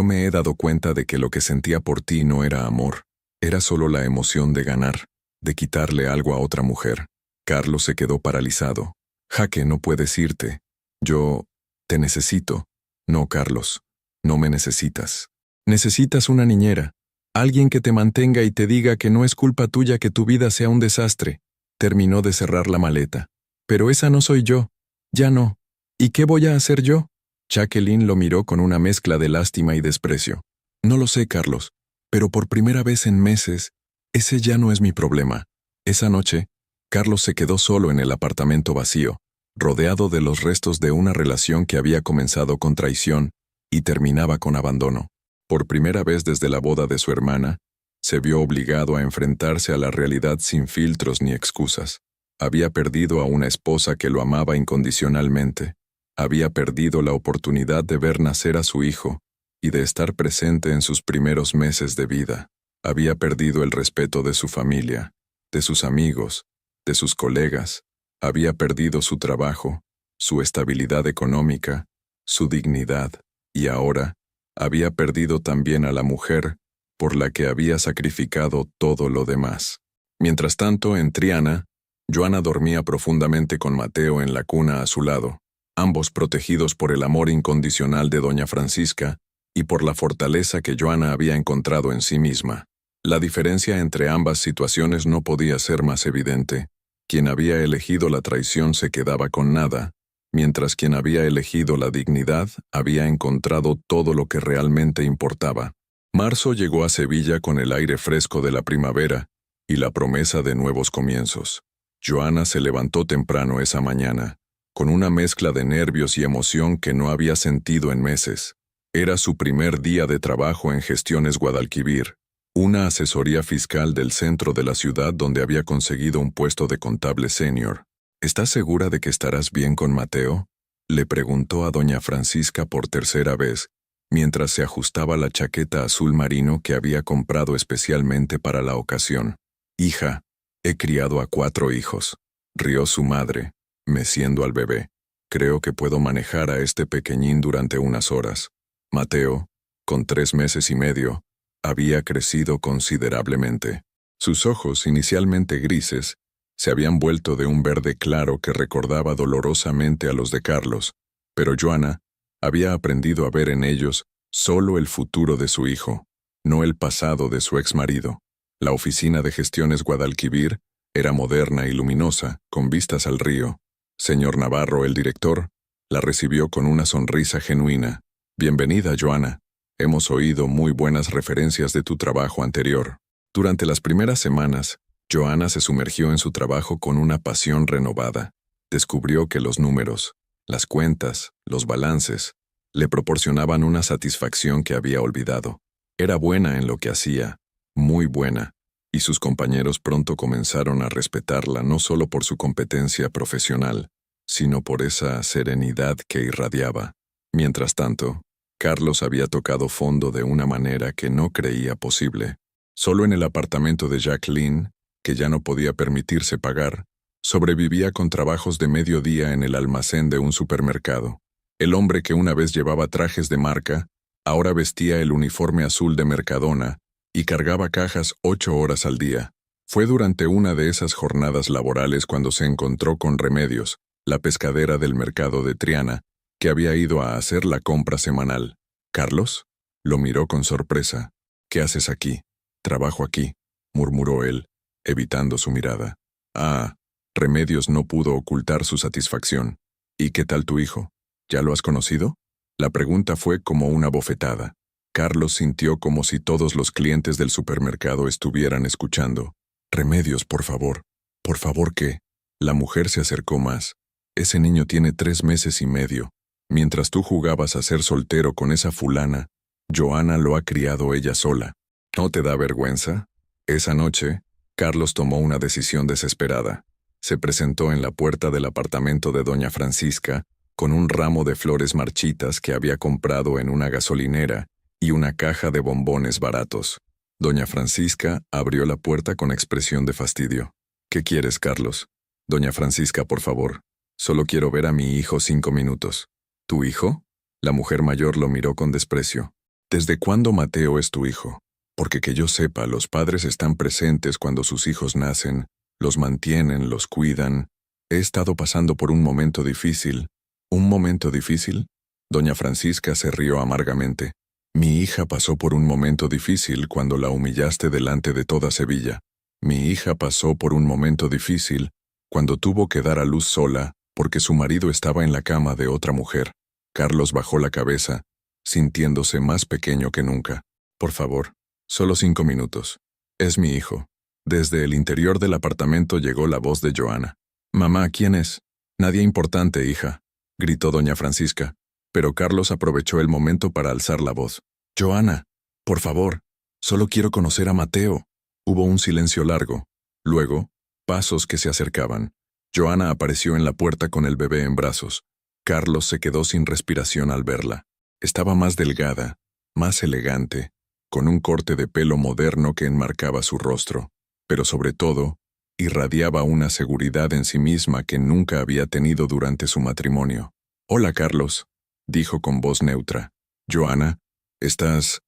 me he dado cuenta de que lo que sentía por ti no era amor. Era solo la emoción de ganar, de quitarle algo a otra mujer. Carlos se quedó paralizado. Jaque, no puedes irte. Yo te necesito. No, Carlos, no me necesitas. Necesitas una niñera. Alguien que te mantenga y te diga que no es culpa tuya que tu vida sea un desastre. Terminó de cerrar la maleta. Pero esa no soy yo. Ya no. ¿Y qué voy a hacer yo? Jacqueline lo miró con una mezcla de lástima y desprecio. No lo sé, Carlos, pero por primera vez en meses, ese ya no es mi problema. Esa noche, Carlos se quedó solo en el apartamento vacío, rodeado de los restos de una relación que había comenzado con traición y terminaba con abandono. Por primera vez desde la boda de su hermana, se vio obligado a enfrentarse a la realidad sin filtros ni excusas. Había perdido a una esposa que lo amaba incondicionalmente. Había perdido la oportunidad de ver nacer a su hijo y de estar presente en sus primeros meses de vida. Había perdido el respeto de su familia, de sus amigos, de sus colegas. Había perdido su trabajo, su estabilidad económica, su dignidad, y ahora había perdido también a la mujer por la que había sacrificado todo lo demás. Mientras tanto, en Triana, Joana dormía profundamente con Mateo en la cuna a su lado, ambos protegidos por el amor incondicional de doña Francisca y por la fortaleza que Joana había encontrado en sí misma. La diferencia entre ambas situaciones no podía ser más evidente. Quien había elegido la traición se quedaba con nada, mientras quien había elegido la dignidad había encontrado todo lo que realmente importaba. Marzo llegó a Sevilla con el aire fresco de la primavera y la promesa de nuevos comienzos. Joana se levantó temprano esa mañana, con una mezcla de nervios y emoción que no había sentido en meses. Era su primer día de trabajo en Gestiones Guadalquivir, una asesoría fiscal del centro de la ciudad donde había conseguido un puesto de contable senior. ¿Estás segura de que estarás bien con Mateo?, le preguntó a doña Francisca por tercera vez, mientras se ajustaba la chaqueta azul marino que había comprado especialmente para la ocasión. Hija, he criado a 4 hijos, rió su madre, meciendo al bebé. Creo que puedo manejar a este pequeñín durante unas horas. Mateo, con 3 meses y medio, había crecido considerablemente. Sus ojos, inicialmente grises, se habían vuelto de un verde claro que recordaba dolorosamente a los de Carlos, pero Joana había aprendido a ver en ellos solo el futuro de su hijo, no el pasado de su exmarido. La oficina de Gestiones Guadalquivir era moderna y luminosa, con vistas al río. Señor Navarro, el director, la recibió con una sonrisa genuina. Bienvenida, Joana. Hemos oído muy buenas referencias de tu trabajo anterior. Durante las primeras semanas, Joana se sumergió en su trabajo con una pasión renovada. Descubrió que los números, las cuentas, los balances, le proporcionaban una satisfacción que había olvidado. Era buena en lo que hacía, muy buena, y sus compañeros pronto comenzaron a respetarla no solo por su competencia profesional, sino por esa serenidad que irradiaba. Mientras tanto, Carlos había tocado fondo de una manera que no creía posible. Solo en el apartamento de Jacqueline, que ya no podía permitirse pagar, sobrevivía con trabajos de mediodía en el almacén de un supermercado. El hombre que una vez llevaba trajes de marca, ahora vestía el uniforme azul de Mercadona y cargaba cajas 8 horas al día. Fue durante una de esas jornadas laborales cuando se encontró con Remedios, la pescadera del mercado de Triana, que había ido a hacer la compra semanal. «¿Carlos?», lo miró con sorpresa. «¿Qué haces aquí?». «Trabajo aquí», murmuró él, evitando su mirada. «Ah». Remedios no pudo ocultar su satisfacción. «¿Y qué tal tu hijo? ¿Ya lo has conocido?». La pregunta fue como una bofetada. Carlos sintió como si todos los clientes del supermercado estuvieran escuchando. «Remedios, por favor». «¿Por favor qué?». La mujer se acercó más. «Ese niño tiene 3 meses y medio. Mientras tú jugabas a ser soltero con esa fulana, Joana lo ha criado ella sola. ¿No te da vergüenza?». Esa noche, Carlos tomó una decisión desesperada. Se presentó en la puerta del apartamento de doña Francisca con un ramo de flores marchitas que había comprado en una gasolinera y una caja de bombones baratos. Doña Francisca abrió la puerta con expresión de fastidio. «¿Qué quieres, Carlos?». «Doña Francisca, por favor. Solo quiero ver a mi hijo 5 minutos». «¿Tu hijo?». La mujer mayor lo miró con desprecio. «¿Desde cuándo Mateo es tu hijo?». «Porque que yo sepa, los padres están presentes cuando sus hijos nacen, los mantienen, los cuidan. He estado pasando por un momento difícil». «¿Un momento difícil?». Doña Francisca se rió amargamente. «Mi hija pasó por un momento difícil cuando la humillaste delante de toda Sevilla. Mi hija pasó por un momento difícil cuando tuvo que dar a luz sola porque su marido estaba en la cama de otra mujer». Carlos bajó la cabeza, sintiéndose más pequeño que nunca. «Por favor, solo 5 minutos. Es mi hijo». Desde el interior del apartamento llegó la voz de Joana. «Mamá, ¿quién es?». «Nadie importante, hija», gritó doña Francisca, pero Carlos aprovechó el momento para alzar la voz. «Joana, por favor, solo quiero conocer a Mateo». Hubo un silencio largo. Luego, pasos que se acercaban. Joana apareció en la puerta con el bebé en brazos. Carlos se quedó sin respiración al verla. Estaba más delgada, más elegante, con un corte de pelo moderno que enmarcaba su rostro, pero sobre todo, irradiaba una seguridad en sí misma que nunca había tenido durante su matrimonio. «Hola, Carlos», dijo con voz neutra. «Joana, estás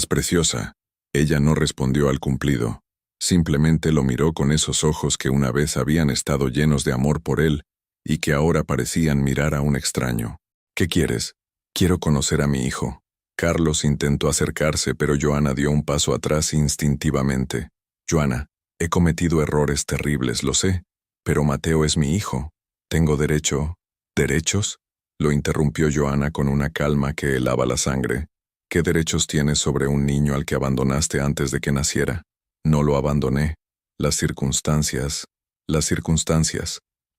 preciosa». Ella no respondió al cumplido. Simplemente lo miró con esos ojos que una vez habían estado llenos de amor por él y que ahora parecían mirar a un extraño. «¿Qué quieres?». «Quiero conocer a mi hijo». Carlos intentó acercarse, pero Joana dio un paso atrás instintivamente. «Joana, he cometido errores terribles, lo sé, pero Mateo es mi hijo. Tengo derecho». «¿Derechos?», lo interrumpió Joana con una calma que helaba la sangre. «¿Qué derechos tienes sobre un niño al que abandonaste antes de que naciera?». «No lo abandoné. Las circunstancias»,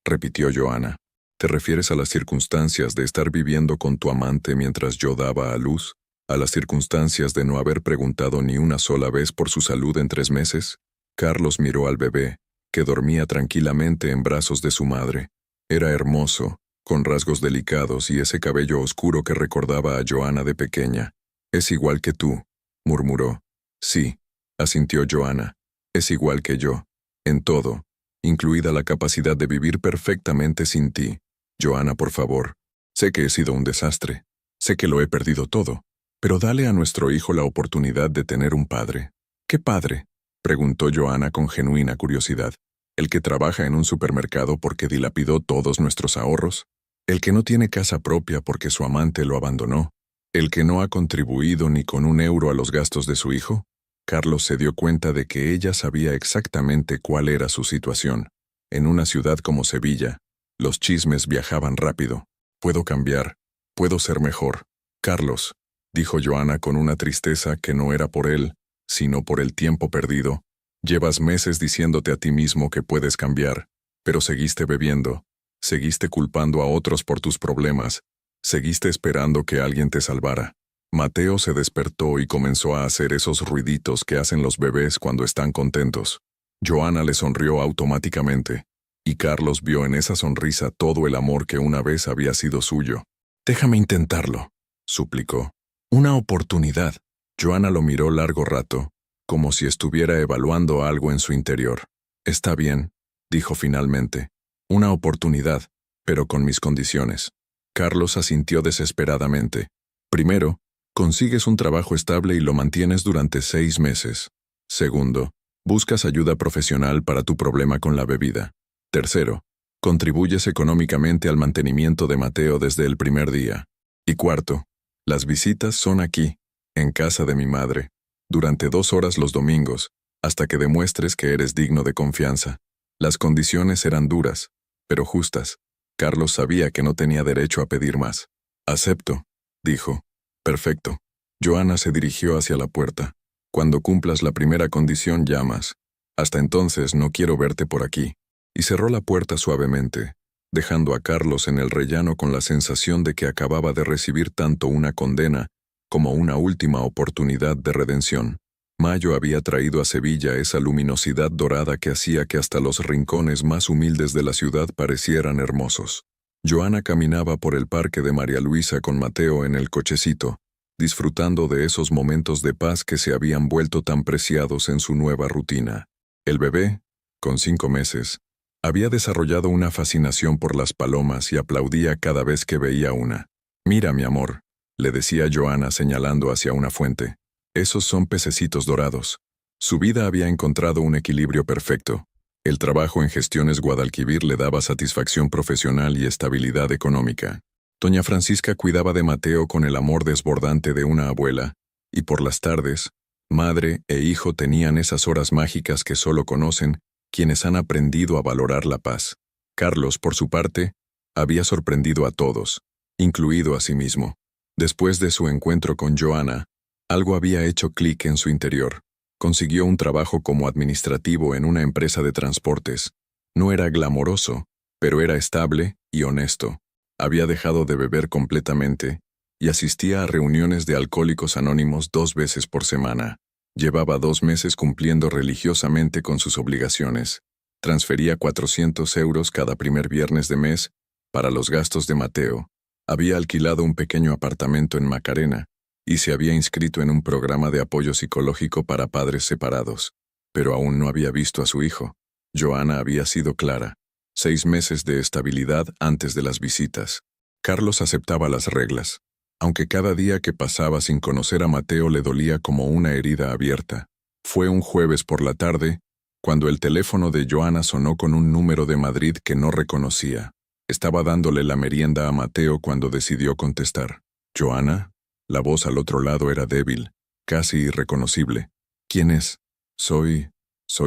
repitió Joana. ¿Te refieres a las circunstancias de estar viviendo con tu amante mientras yo daba a luz? ¿A las circunstancias de no haber preguntado ni una sola vez por su salud en 3 meses? Carlos miró al bebé, que dormía tranquilamente en brazos de su madre. Era hermoso, con rasgos delicados y ese cabello oscuro que recordaba a Johanna de pequeña. «Es igual que tú», murmuró. «Sí», asintió Johanna. «Es igual que yo. En todo, incluida la capacidad de vivir perfectamente sin ti. Johanna, por favor. Sé que he sido un desastre. Sé que lo he perdido todo. Pero dale a nuestro hijo la oportunidad de tener un padre». «¿Qué padre?», preguntó Johanna con genuina curiosidad. «¿El que trabaja en un supermercado porque dilapidó todos nuestros ahorros? ¿El que no tiene casa propia porque su amante lo abandonó? ¿El que no ha contribuido ni con un euro a los gastos de su hijo?» Carlos se dio cuenta de que ella sabía exactamente cuál era su situación. En una ciudad como Sevilla, los chismes viajaban rápido. «Puedo cambiar. Puedo ser mejor. Carlos», dijo Johanna con una tristeza que no era por él, sino por el tiempo perdido. «Llevas meses diciéndote a ti mismo que puedes cambiar, pero seguiste bebiendo, seguiste culpando a otros por tus problemas, seguiste esperando que alguien te salvara». Mateo se despertó y comenzó a hacer esos ruiditos que hacen los bebés cuando están contentos. Johanna le sonrió automáticamente, y Carlos vio en esa sonrisa todo el amor que una vez había sido suyo. «Déjame intentarlo», suplicó. «Una oportunidad». Johanna lo miró largo rato, como si estuviera evaluando algo en su interior. «Está bien», dijo finalmente. «Una oportunidad, pero con mis condiciones». Carlos asintió desesperadamente. «Primero, consigues un trabajo estable y lo mantienes durante 6 meses. Segundo, buscas ayuda profesional para tu problema con la bebida. Tercero, contribuyes económicamente al mantenimiento de Mateo desde el primer día. Y cuarto, las visitas son aquí, en casa de mi madre, durante 2 horas los domingos, hasta que demuestres que eres digno de confianza». Las condiciones eran duras, pero justas. Carlos sabía que no tenía derecho a pedir más. «Acepto», dijo. «Perfecto». Johanna se dirigió hacia la puerta. «Cuando cumplas la primera condición llamas. Hasta entonces no quiero verte por aquí». Y cerró la puerta suavemente, dejando a Carlos en el rellano con la sensación de que acababa de recibir tanto una condena como una última oportunidad de redención. Mayo había traído a Sevilla esa luminosidad dorada que hacía que hasta los rincones más humildes de la ciudad parecieran hermosos. Johanna caminaba por el parque de María Luisa con Mateo en el cochecito, disfrutando de esos momentos de paz que se habían vuelto tan preciados en su nueva rutina. El bebé, con 5 meses, había desarrollado una fascinación por las palomas y aplaudía cada vez que veía una. «Mira, mi amor», le decía Johanna señalando hacia una fuente. «Esos son pececitos dorados». Su vida había encontrado un equilibrio perfecto. El trabajo en Gestiones Guadalquivir le daba satisfacción profesional y estabilidad económica. Doña Francisca cuidaba de Mateo con el amor desbordante de una abuela, y por las tardes, madre e hijo tenían esas horas mágicas que solo conocen quienes han aprendido a valorar la paz. Carlos, por su parte, había sorprendido a todos, incluido a sí mismo. Después de su encuentro con Johanna, algo había hecho clic en su interior. Consiguió un trabajo como administrativo en una empresa de transportes. No era glamoroso, pero era estable y honesto. Había dejado de beber completamente y asistía a reuniones de alcohólicos anónimos 2 veces por semana. Llevaba 2 meses cumpliendo religiosamente con sus obligaciones. Transfería 400 euros cada primer viernes de mes para los gastos de Mateo. Había alquilado un pequeño apartamento en Macarena y se había inscrito en un programa de apoyo psicológico para padres separados. Pero aún no había visto a su hijo. Johanna había sido clara. 6 meses de estabilidad antes de las visitas. Carlos aceptaba las reglas, aunque cada día que pasaba sin conocer a Mateo le dolía como una herida abierta. Fue un jueves por la tarde, cuando el teléfono de Johanna sonó con un número de Madrid que no reconocía. Estaba dándole la merienda a Mateo cuando decidió contestar. «¿Johanna?». La voz al otro lado era débil, casi irreconocible. «¿Quién es?». Soy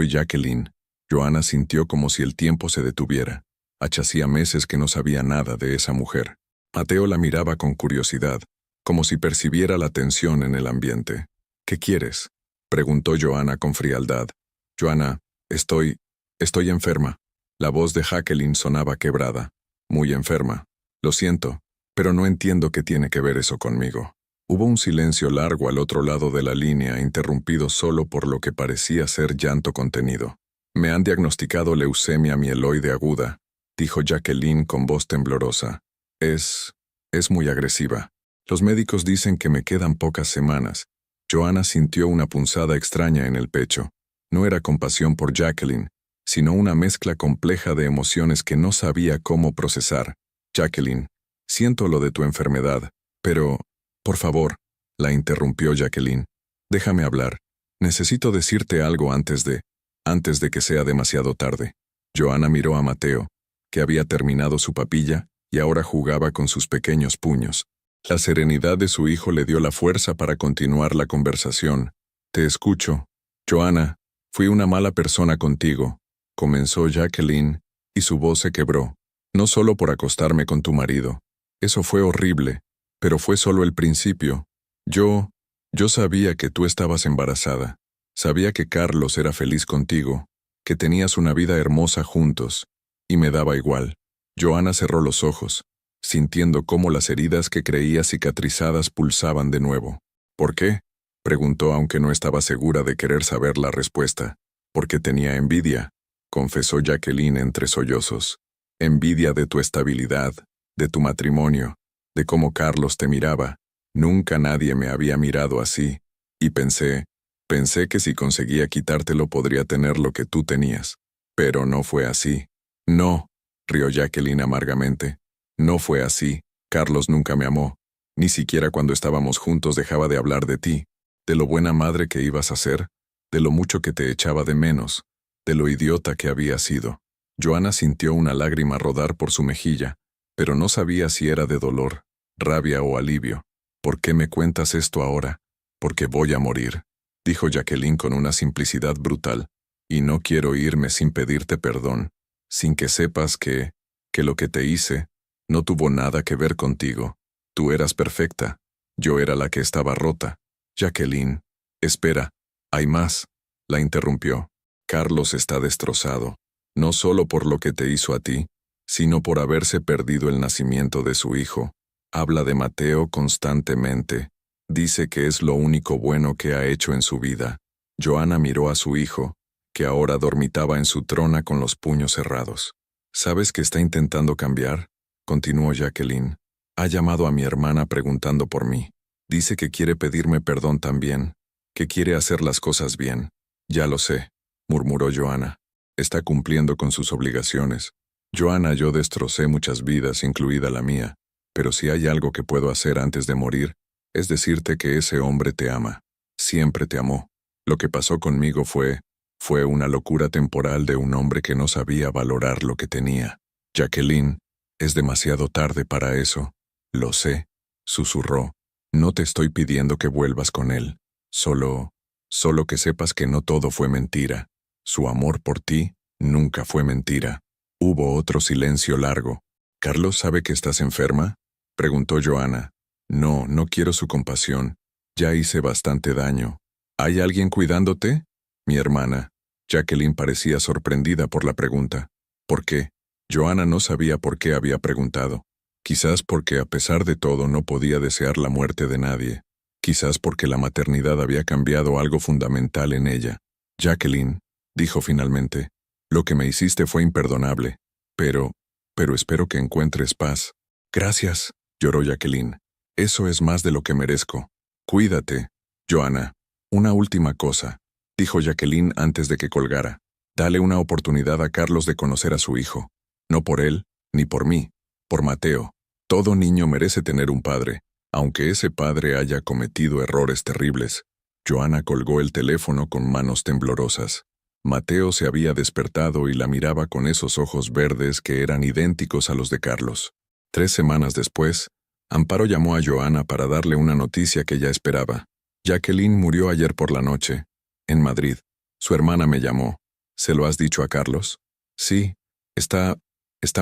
Jacqueline». Johanna sintió como si el tiempo se detuviera. Hacía meses que no sabía nada de esa mujer. Mateo la miraba con curiosidad, como si percibiera la tensión en el ambiente. «¿Qué quieres?», preguntó Johanna con frialdad. «Johanna, estoy enferma». La voz de Jacqueline sonaba quebrada. Muy enferma. Lo siento, pero no entiendo qué tiene que ver eso conmigo. Hubo un silencio largo al otro lado de la línea, interrumpido solo por lo que parecía ser llanto contenido. Me han diagnosticado leucemia mieloide aguda, dijo Jacqueline con voz temblorosa. Es muy agresiva. Los médicos dicen que me quedan pocas semanas. Joanna sintió una punzada extraña en el pecho. No era compasión por Jacqueline, sino una mezcla compleja de emociones que no sabía cómo procesar. Jacqueline, siento lo de tu enfermedad, pero, por favor, la interrumpió Jacqueline. Déjame hablar. Necesito decirte algo antes de que sea demasiado tarde. Joanna miró a Mateo, que había terminado su papilla y ahora jugaba con sus pequeños puños. La serenidad de su hijo le dio la fuerza para continuar la conversación. Te escucho. Joanna, fui una mala persona contigo, comenzó Jacqueline, y su voz se quebró. No solo por acostarme con tu marido. Eso fue horrible, pero fue solo el principio. Yo sabía que tú estabas embarazada. Sabía que Carlos era feliz contigo, que tenías una vida hermosa juntos, y me daba igual. Joanna cerró los ojos, sintiendo cómo las heridas que creía cicatrizadas pulsaban de nuevo. ¿Por qué?, preguntó, aunque no estaba segura de querer saber la respuesta. Porque tenía envidia, confesó Jacqueline entre sollozos. Envidia de tu estabilidad, de tu matrimonio, de cómo Carlos te miraba. Nunca nadie me había mirado así, y pensé que si conseguía quitártelo podría tener lo que tú tenías. Pero no fue así. No, rió Jacqueline amargamente. No fue así. Carlos nunca me amó. Ni siquiera cuando estábamos juntos dejaba de hablar de ti, de lo buena madre que ibas a ser, de lo mucho que te echaba de menos, de lo idiota que había sido. Joanna sintió una lágrima rodar por su mejilla, pero no sabía si era de dolor, rabia o alivio. ¿Por qué me cuentas esto ahora? Porque voy a morir, dijo Jacqueline con una simplicidad brutal, y no quiero irme sin pedirte perdón, sin que sepas que lo que te hice no tuvo nada que ver contigo. Tú eras perfecta, yo era la que estaba rota. Jacqueline, espera, hay más, la interrumpió. Carlos está destrozado, no solo por lo que te hizo a ti, sino por haberse perdido el nacimiento de su hijo. Habla de Mateo constantemente. Dice que es lo único bueno que ha hecho en su vida. Joanna miró a su hijo, que ahora dormitaba en su trona con los puños cerrados. ¿Sabes que está intentando cambiar?, continuó Jacqueline. Ha llamado a mi hermana preguntando por mí. Dice que quiere pedirme perdón también, que quiere hacer las cosas bien. Ya lo sé, murmuró Joanna. Está cumpliendo con sus obligaciones. Joanna, yo destrocé muchas vidas, incluida la mía, pero si hay algo que puedo hacer antes de morir, es decirte que ese hombre te ama. Siempre te amó. Lo que pasó conmigo fue una locura temporal de un hombre que no sabía valorar lo que tenía. Jacqueline, es demasiado tarde para eso. Lo sé, susurró. No te estoy pidiendo que vuelvas con él. Solo que sepas que no todo fue mentira. Su amor por ti nunca fue mentira. Hubo otro silencio largo. ¿Carlos sabe que estás enferma?, preguntó Joanna. No quiero su compasión. Ya hice bastante daño. ¿Hay alguien cuidándote? Mi hermana. Jacqueline parecía sorprendida por la pregunta. ¿Por qué? Joanna no sabía por qué había preguntado. Quizás porque a pesar de todo no podía desear la muerte de nadie. Quizás porque la maternidad había cambiado algo fundamental en ella. Jacqueline, dijo finalmente, lo que me hiciste fue imperdonable. Pero espero que encuentres paz. Gracias, lloró Jacqueline. Eso es más de lo que merezco. Cuídate, Joanna. Una última cosa, dijo Jacqueline antes de que colgara. Dale una oportunidad a Carlos de conocer a su hijo. No por él, ni por mí, por Mateo. Todo niño merece tener un padre, aunque ese padre haya cometido errores terribles. Joanna colgó el teléfono con manos temblorosas. Mateo se había despertado y la miraba con esos ojos verdes que eran idénticos a los de Carlos. 3 semanas después, Amparo llamó a Joanna para darle una noticia que ya esperaba. Jacqueline murió ayer por la noche, en Madrid. Su hermana me llamó. ¿Se lo has dicho a Carlos? Sí, está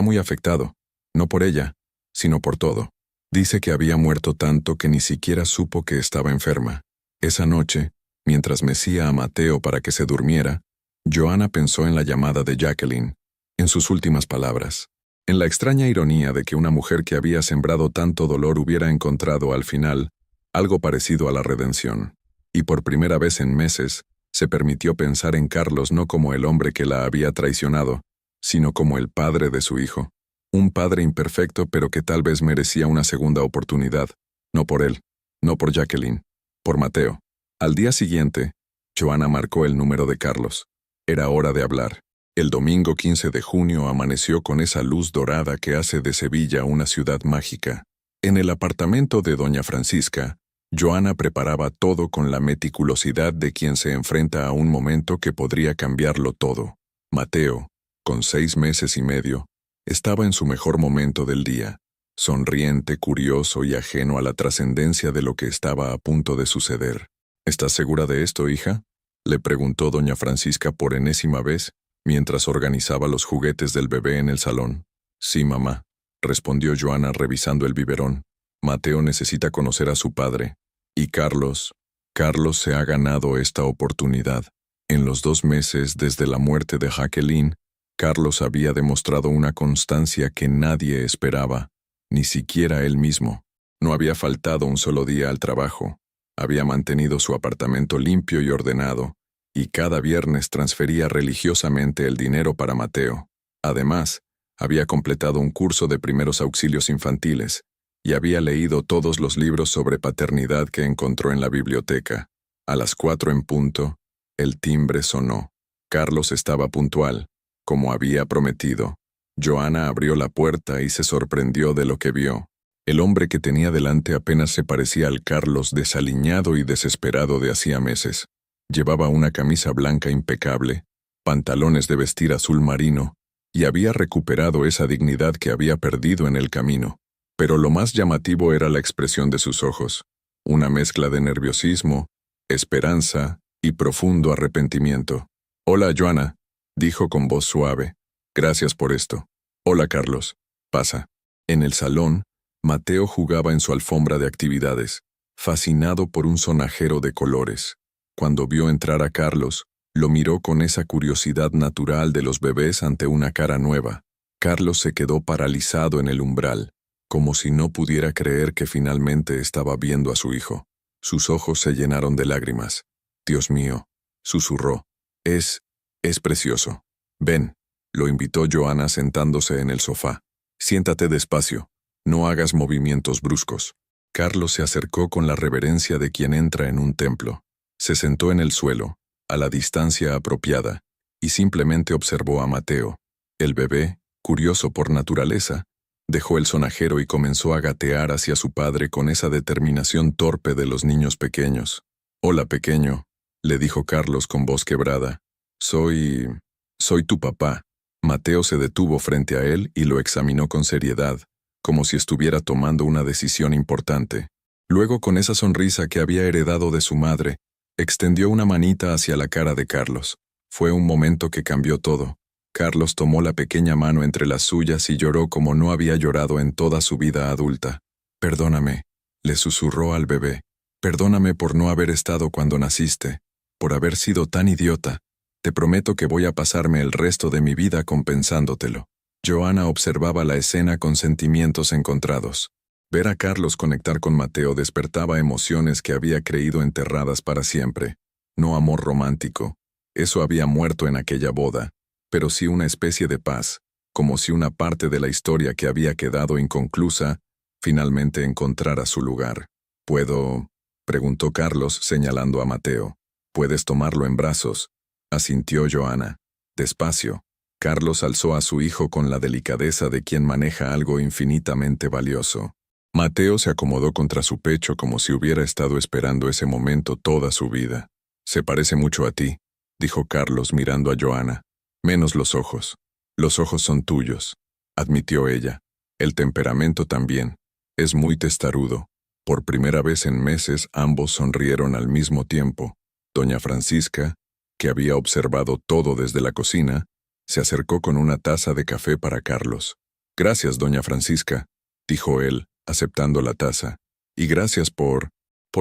muy afectado. No por ella, sino por todo. Dice que había muerto tanto que ni siquiera supo que estaba enferma. Esa noche, mientras mecía a Mateo para que se durmiera, Joanna pensó en la llamada de Jacqueline, en sus últimas palabras. En la extraña ironía de que una mujer que había sembrado tanto dolor hubiera encontrado al final algo parecido a la redención. Y por primera vez en meses, se permitió pensar en Carlos no como el hombre que la había traicionado, sino como el padre de su hijo. Un padre imperfecto pero que tal vez merecía una segunda oportunidad. No por él, no por Jacqueline, por Mateo. Al día siguiente, Joana marcó el número de Carlos. Era hora de hablar. El domingo 15 de junio amaneció con esa luz dorada que hace de Sevilla una ciudad mágica. En el apartamento de doña Francisca, Joana preparaba todo con la meticulosidad de quien se enfrenta a un momento que podría cambiarlo todo. Mateo, con 6 meses y medio, estaba en su mejor momento del día, sonriente, curioso y ajeno a la trascendencia de lo que estaba a punto de suceder. ¿Estás segura de esto, hija?, le preguntó doña Francisca por enésima vez, mientras organizaba los juguetes del bebé en el salón. Sí, mamá, respondió Joana revisando el biberón. Mateo necesita conocer a su padre. Y Carlos se ha ganado esta oportunidad. En los 2 meses desde la muerte de Jacqueline, Carlos había demostrado una constancia que nadie esperaba, ni siquiera él mismo. No había faltado un solo día al trabajo. Había mantenido su apartamento limpio y ordenado, y cada viernes transfería religiosamente el dinero para Mateo. Además, había completado un curso de primeros auxilios infantiles, y había leído todos los libros sobre paternidad que encontró en la biblioteca. A las 4 en punto, el timbre sonó. Carlos estaba puntual, como había prometido. Joana abrió la puerta y se sorprendió de lo que vio. El hombre que tenía delante apenas se parecía al Carlos desaliñado y desesperado de hacía meses. Llevaba una camisa blanca impecable, pantalones de vestir azul marino, y había recuperado esa dignidad que había perdido en el camino. Pero lo más llamativo era la expresión de sus ojos, una mezcla de nerviosismo, esperanza y profundo arrepentimiento. «Hola, Joana», dijo con voz suave. «Gracias por esto». «Hola, Carlos. Pasa». En el salón, Mateo jugaba en su alfombra de actividades, fascinado por un sonajero de colores. Cuando vio entrar a Carlos, lo miró con esa curiosidad natural de los bebés ante una cara nueva. Carlos se quedó paralizado en el umbral, como si no pudiera creer que finalmente estaba viendo a su hijo. Sus ojos se llenaron de lágrimas. «Dios mío», susurró. Es precioso». «Ven», lo invitó Joana sentándose en el sofá. «Siéntate despacio. No hagas movimientos bruscos». Carlos se acercó con la reverencia de quien entra en un templo. Se sentó en el suelo, a la distancia apropiada, y simplemente observó a Mateo. El bebé, curioso por naturaleza, dejó el sonajero y comenzó a gatear hacia su padre con esa determinación torpe de los niños pequeños. «Hola, pequeño», le dijo Carlos con voz quebrada. Soy tu papá». Mateo se detuvo frente a él y lo examinó con seriedad, como si estuviera tomando una decisión importante. Luego, con esa sonrisa que había heredado de su madre, extendió una manita hacia la cara de Carlos. Fue un momento que cambió todo. Carlos tomó la pequeña mano entre las suyas y lloró como no había llorado en toda su vida adulta. «Perdóname», le susurró al bebé. «Perdóname por no haber estado cuando naciste, por haber sido tan idiota. Te prometo que voy a pasarme el resto de mi vida compensándotelo». Joana observaba la escena con sentimientos encontrados. Ver a Carlos conectar con Mateo despertaba emociones que había creído enterradas para siempre. No amor romántico, eso había muerto en aquella boda, pero sí una especie de paz, como si una parte de la historia que había quedado inconclusa finalmente encontrara su lugar. «¿Puedo?», preguntó Carlos señalando a Mateo. «Puedes tomarlo en brazos», asintió Joana. Despacio, Carlos alzó a su hijo con la delicadeza de quien maneja algo infinitamente valioso. Mateo se acomodó contra su pecho como si hubiera estado esperando ese momento toda su vida. «Se parece mucho a ti», dijo Carlos mirando a Joana. «Menos los ojos. Los ojos son tuyos», admitió ella. «El temperamento también. Es muy testarudo». Por primera vez en meses ambos sonrieron al mismo tiempo. Doña Francisca, que había observado todo desde la cocina, se acercó con una taza de café para Carlos. «Gracias, doña Francisca», dijo él, aceptando la taza. «Y gracias por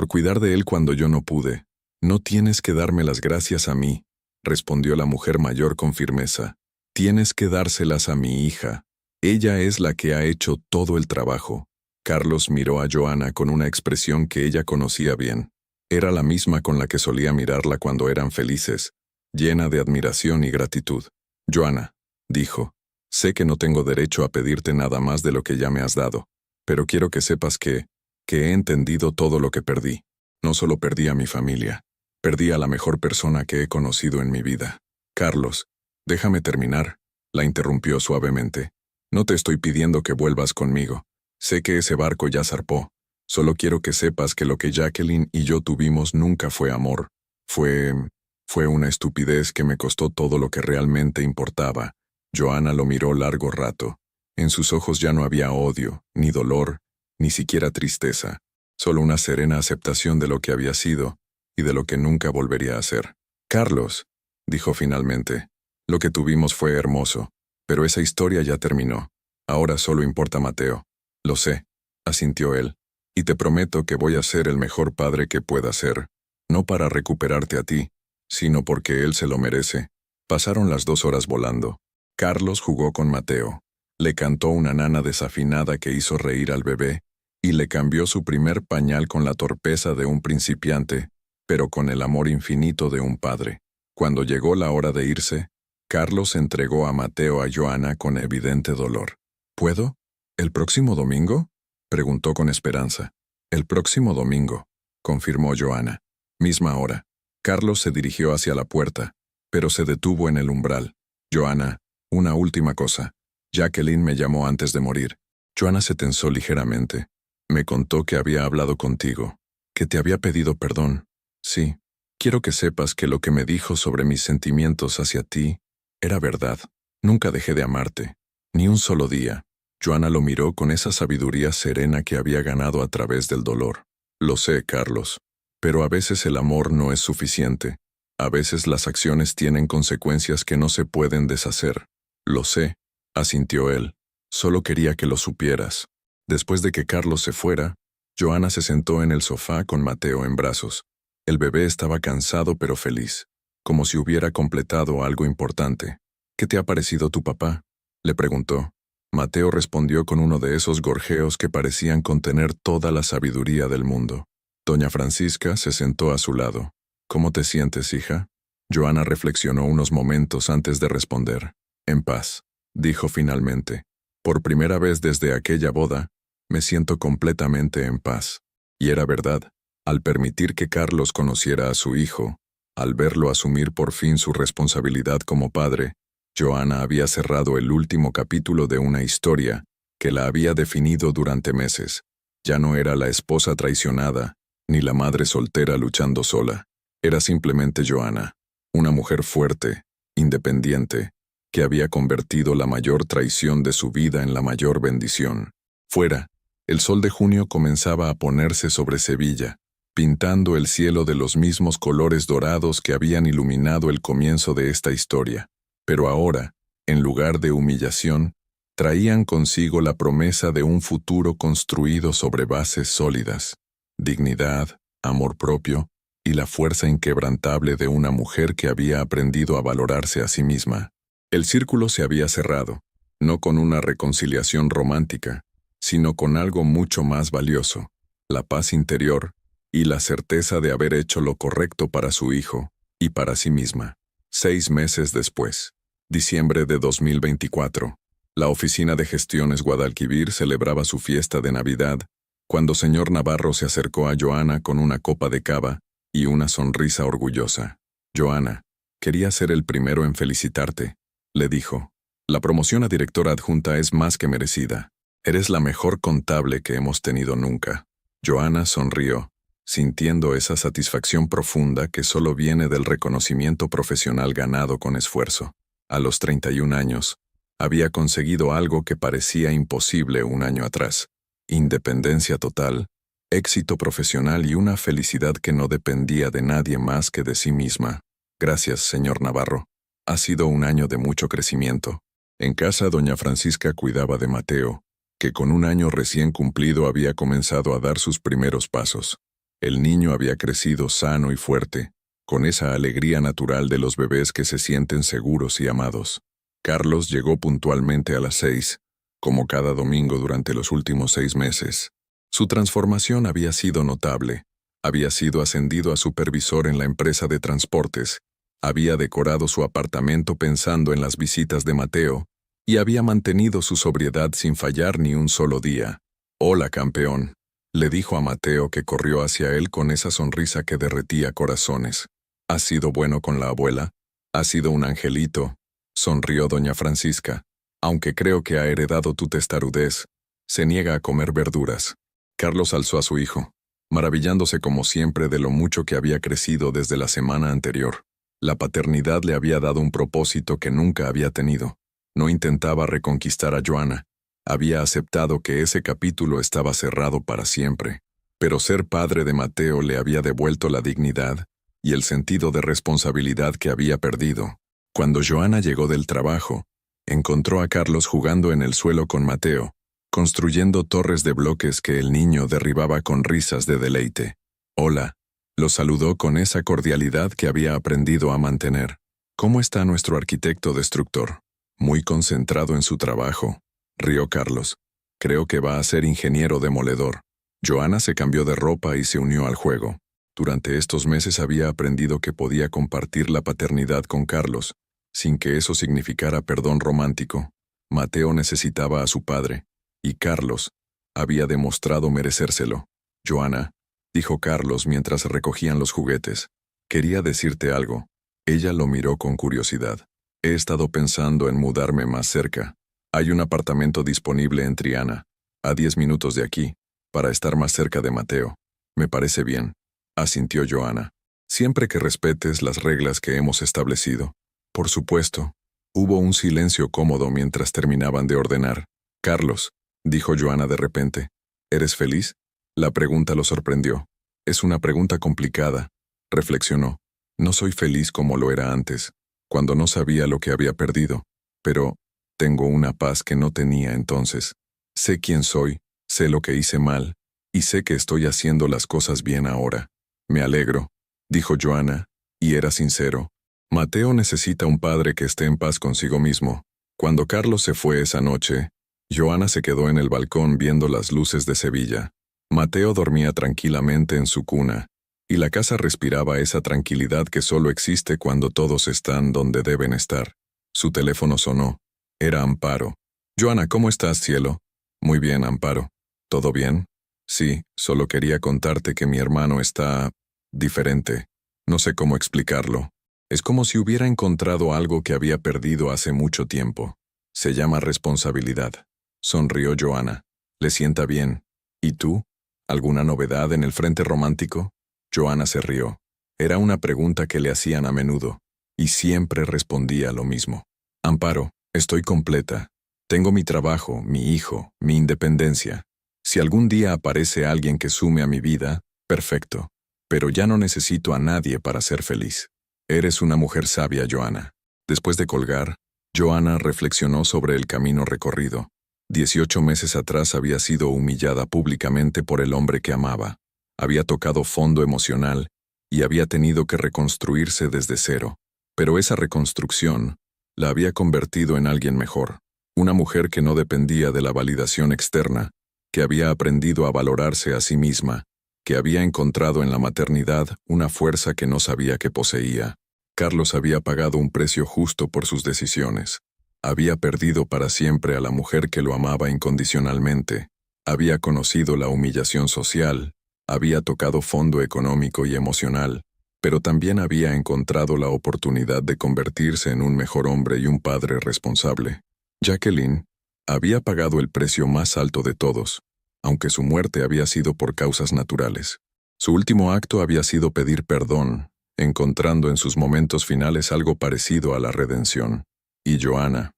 cuidar de él cuando yo no pude». «No tienes que darme las gracias a mí», respondió la mujer mayor con firmeza. «Tienes que dárselas a mi hija. Ella es la que ha hecho todo el trabajo. Carlos miró a Joana con una expresión que ella conocía bien. Era la misma con la que solía mirarla cuando eran felices, llena de admiración y gratitud. Joana, dijo, sé que no tengo derecho a pedirte nada más de lo que ya me has dado, pero quiero que sepas que he entendido todo lo que perdí. No solo perdí a mi familia, perdí a la mejor persona que he conocido en mi vida. Carlos, déjame terminar, la interrumpió suavemente. No te estoy pidiendo que vuelvas conmigo. Sé que ese barco ya zarpó. Solo quiero que sepas que lo que Jacqueline y yo tuvimos nunca fue amor. Fue una estupidez que me costó todo lo que realmente importaba. Joana lo miró largo rato. En sus ojos ya no había odio, ni dolor, ni siquiera tristeza. Solo una serena aceptación de lo que había sido y de lo que nunca volvería a ser. Carlos, dijo finalmente, lo que tuvimos fue hermoso, pero esa historia ya terminó. Ahora solo importa Mateo. Lo sé, asintió él, y te prometo que voy a ser el mejor padre que pueda ser, no para recuperarte a ti, sino porque él se lo merece. Pasaron las 2 horas volando. Carlos jugó con Mateo, le cantó una nana desafinada que hizo reír al bebé, y le cambió su primer pañal con la torpeza de un principiante, pero con el amor infinito de un padre. Cuando llegó la hora de irse, Carlos entregó a Mateo a Joana con evidente dolor. ¿Puedo? ¿El próximo domingo? Preguntó con esperanza. El próximo domingo, confirmó Joana. Misma hora. Carlos se dirigió hacia la puerta, pero se detuvo en el umbral. Joana, una última cosa. Jacqueline me llamó antes de morir. Joana se tensó ligeramente. Me contó que había hablado contigo, que te había pedido perdón. Sí, quiero que sepas que lo que me dijo sobre mis sentimientos hacia ti era verdad. Nunca dejé de amarte, ni un solo día. Joana lo miró con esa sabiduría serena que había ganado a través del dolor. Lo sé, Carlos, pero a veces el amor no es suficiente. A veces las acciones tienen consecuencias que no se pueden deshacer. Lo sé, asintió él. Solo quería que lo supieras. Después de que Carlos se fuera, Joana se sentó en el sofá con Mateo en brazos. El bebé estaba cansado pero feliz, como si hubiera completado algo importante. ¿Qué te ha parecido tu papá?, le preguntó. Mateo respondió con uno de esos gorjeos que parecían contener toda la sabiduría del mundo. Doña Francisca se sentó a su lado. ¿Cómo te sientes, hija? Joana reflexionó unos momentos antes de responder. En paz, dijo finalmente. Por primera vez desde aquella boda, me siento completamente en paz. Y era verdad. Al permitir que Carlos conociera a su hijo, al verlo asumir por fin su responsabilidad como padre, Joana había cerrado el último capítulo de una historia que la había definido durante meses. Ya no era la esposa traicionada, ni la madre soltera luchando sola. Era simplemente Joana, una mujer fuerte, independiente, que había convertido la mayor traición de su vida en la mayor bendición. Fuera, el sol de junio comenzaba a ponerse sobre Sevilla, pintando el cielo de los mismos colores dorados que habían iluminado el comienzo de esta historia. Pero ahora, en lugar de humillación, traían consigo la promesa de un futuro construido sobre bases sólidas, dignidad, amor propio y la fuerza inquebrantable de una mujer que había aprendido a valorarse a sí misma. El círculo se había cerrado, no con una reconciliación romántica, sino con algo mucho más valioso, la paz interior y la certeza de haber hecho lo correcto para su hijo y para sí misma. 6 meses después, diciembre de 2024, la Oficina de Gestiones Guadalquivir celebraba su fiesta de Navidad, cuando señor Navarro se acercó a Joana con una copa de cava y una sonrisa orgullosa. Joana, quería ser el primero en felicitarte, le dijo. La promoción a directora adjunta es más que merecida. Eres la mejor contable que hemos tenido nunca. Joana sonrió, sintiendo esa satisfacción profunda que solo viene del reconocimiento profesional ganado con esfuerzo. A los 31 años, había conseguido algo que parecía imposible un año atrás. Independencia total, éxito profesional y una felicidad que no dependía de nadie más que de sí misma. Gracias, señor Navarro. Ha sido un año de mucho crecimiento. En casa, doña Francisca cuidaba de Mateo, que con un año recién cumplido había comenzado a dar sus primeros pasos. El niño había crecido sano y fuerte, con esa alegría natural de los bebés que se sienten seguros y amados. Carlos llegó puntualmente a las 6, como cada domingo durante los últimos 6 meses. Su transformación había sido notable. Había sido ascendido a supervisor en la empresa de transportes, había decorado su apartamento pensando en las visitas de Mateo, y había mantenido su sobriedad sin fallar ni un solo día. «Hola, campeón», le dijo a Mateo, que corrió hacia él con esa sonrisa que derretía corazones. «¿Has sido bueno con la abuela? ¿Has sido un angelito?», sonrió doña Francisca. «Aunque creo que ha heredado tu testarudez. Se niega a comer verduras». Carlos alzó a su hijo, maravillándose como siempre de lo mucho que había crecido desde la semana anterior. La paternidad le había dado un propósito que nunca había tenido. No intentaba reconquistar a Joana. Había aceptado que ese capítulo estaba cerrado para siempre. Pero ser padre de Mateo le había devuelto la dignidad y el sentido de responsabilidad que había perdido. Cuando Joana llegó del trabajo, encontró a Carlos jugando en el suelo con Mateo, construyendo torres de bloques que el niño derribaba con risas de deleite. «Hola», lo saludó con esa cordialidad que había aprendido a mantener. «¿Cómo está nuestro arquitecto destructor?» «Muy concentrado en su trabajo», rió Carlos. «Creo que va a ser ingeniero demoledor». Joana se cambió de ropa y se unió al juego. Durante estos meses había aprendido que podía compartir la paternidad con Carlos, sin que eso significara perdón romántico. Mateo necesitaba a su padre, y Carlos había demostrado merecérselo. «Joana», dijo Carlos mientras recogían los juguetes, «quería decirte algo». Ella lo miró con curiosidad. «He estado pensando en mudarme más cerca. Hay un apartamento disponible en Triana, a 10 minutos de aquí, para estar más cerca de Mateo». «Me parece bien», asintió Joana. «Siempre que respetes las reglas que hemos establecido». «Por supuesto». Hubo un silencio cómodo mientras terminaban de ordenar. «Carlos», dijo Joana de repente, «¿eres feliz?» La pregunta lo sorprendió. «Es una pregunta complicada», reflexionó. «No soy feliz como lo era antes, cuando no sabía lo que había perdido, pero tengo una paz que no tenía entonces. Sé quién soy, sé lo que hice mal, y sé que estoy haciendo las cosas bien ahora». «Me alegro», dijo Joana, y era sincero. Mateo necesita un padre que esté en paz consigo mismo. Cuando Carlos se fue esa noche, Joana se quedó en el balcón viendo las luces de Sevilla. Mateo dormía tranquilamente en su cuna, y la casa respiraba esa tranquilidad que solo existe cuando todos están donde deben estar. Su teléfono sonó. Era Amparo. «Joana, ¿cómo estás, cielo?» «Muy bien, Amparo». «¿Todo bien?» «Sí, solo quería contarte que mi hermano está diferente. No sé cómo explicarlo. Es como si hubiera encontrado algo que había perdido hace mucho tiempo. Se llama responsabilidad». Sonrió Joana. «¿Le sienta bien? ¿Y tú? ¿Alguna novedad en el frente romántico?» Joana se rió. Era una pregunta que le hacían a menudo, y siempre respondía lo mismo. «Amparo, estoy completa. Tengo mi trabajo, mi hijo, mi independencia. Si algún día aparece alguien que sume a mi vida, perfecto. Pero ya no necesito a nadie para ser feliz». «Eres una mujer sabia, Joana». Después de colgar, Joana reflexionó sobre el camino recorrido. 18 meses atrás había sido humillada públicamente por el hombre que amaba. Había tocado fondo emocional y había tenido que reconstruirse desde cero. Pero esa reconstrucción la había convertido en alguien mejor. Una mujer que no dependía de la validación externa, que había aprendido a valorarse a sí misma, que había encontrado en la maternidad una fuerza que no sabía que poseía. Carlos había pagado un precio justo por sus decisiones. Había perdido para siempre a la mujer que lo amaba incondicionalmente. Había conocido la humillación social, había tocado fondo económico y emocional, pero también había encontrado la oportunidad de convertirse en un mejor hombre y un padre responsable. Jacqueline había pagado el precio más alto de todos, aunque su muerte había sido por causas naturales. Su último acto había sido pedir perdón, encontrando en sus momentos finales algo parecido a la redención. Y Joana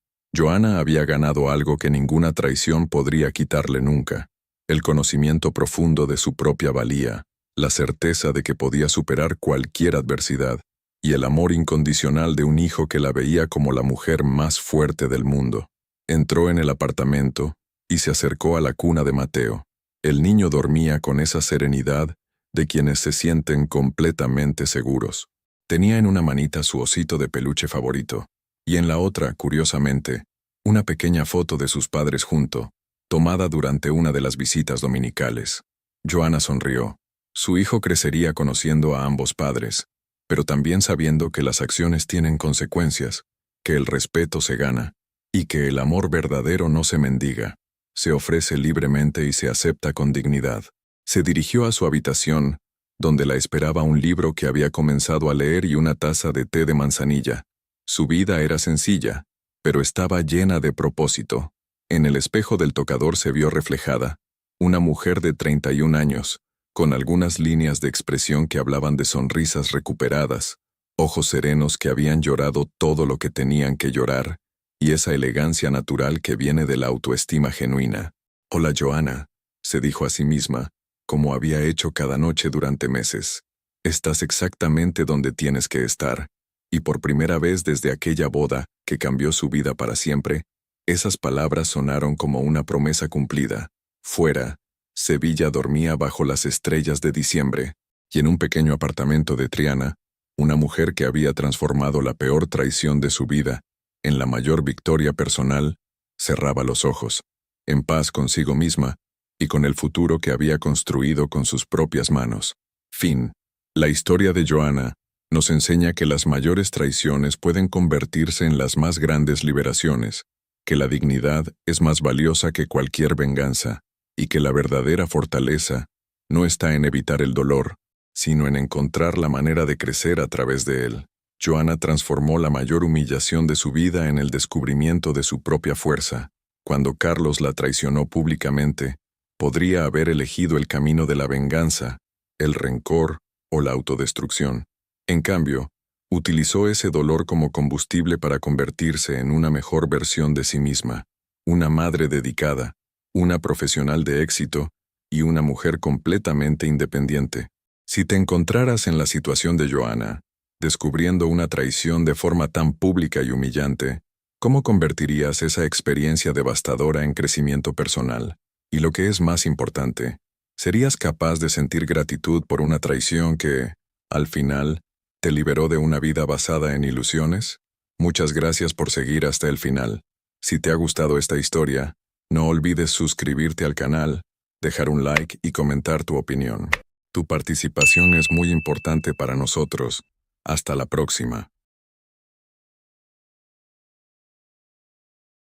había ganado algo que ninguna traición podría quitarle nunca: el conocimiento profundo de su propia valía, la certeza de que podía superar cualquier adversidad, y el amor incondicional de un hijo que la veía como la mujer más fuerte del mundo. Entró en el apartamento y se acercó a la cuna de Mateo. El niño dormía con esa serenidad de quienes se sienten completamente seguros. Tenía en una manita su osito de peluche favorito, y en la otra, curiosamente, una pequeña foto de sus padres junto, tomada durante una de las visitas dominicales. Joanna sonrió. Su hijo crecería conociendo a ambos padres, pero también sabiendo que las acciones tienen consecuencias, que el respeto se gana, y que el amor verdadero no se mendiga, se ofrece libremente y se acepta con dignidad. Se dirigió a su habitación, donde la esperaba un libro que había comenzado a leer y una taza de té de manzanilla. Su vida era sencilla, pero estaba llena de propósito. En el espejo del tocador se vio reflejada una mujer de 31 años, con algunas líneas de expresión que hablaban de sonrisas recuperadas, ojos serenos que habían llorado todo lo que tenían que llorar, y esa elegancia natural que viene de la autoestima genuina. «Hola, Joanna», se dijo a sí misma, como había hecho cada noche durante meses. «Estás exactamente donde tienes que estar». Y por primera vez desde aquella boda, que cambió su vida para siempre, esas palabras sonaron como una promesa cumplida. Fuera, Sevilla dormía bajo las estrellas de diciembre, y en un pequeño apartamento de Triana, una mujer que había transformado la peor traición de su vida en la mayor victoria personal, cerraba los ojos, en paz consigo misma y con el futuro que había construido con sus propias manos. Fin. La historia de Joanna nos enseña que las mayores traiciones pueden convertirse en las más grandes liberaciones, que la dignidad es más valiosa que cualquier venganza, y que la verdadera fortaleza no está en evitar el dolor, sino en encontrar la manera de crecer a través de él. Joanna transformó la mayor humillación de su vida en el descubrimiento de su propia fuerza. Cuando Carlos la traicionó públicamente, podría haber elegido el camino de la venganza, el rencor o la autodestrucción. En cambio, utilizó ese dolor como combustible para convertirse en una mejor versión de sí misma, una madre dedicada, una profesional de éxito y una mujer completamente independiente. Si te encontraras en la situación de Joanna, descubriendo una traición de forma tan pública y humillante, ¿cómo convertirías esa experiencia devastadora en crecimiento personal? Y lo que es más importante, ¿serías capaz de sentir gratitud por una traición que, al final, te liberó de una vida basada en ilusiones? Muchas gracias por seguir hasta el final. Si te ha gustado esta historia, no olvides suscribirte al canal, dejar un like y comentar tu opinión. Tu participación es muy importante para nosotros. Hasta la próxima.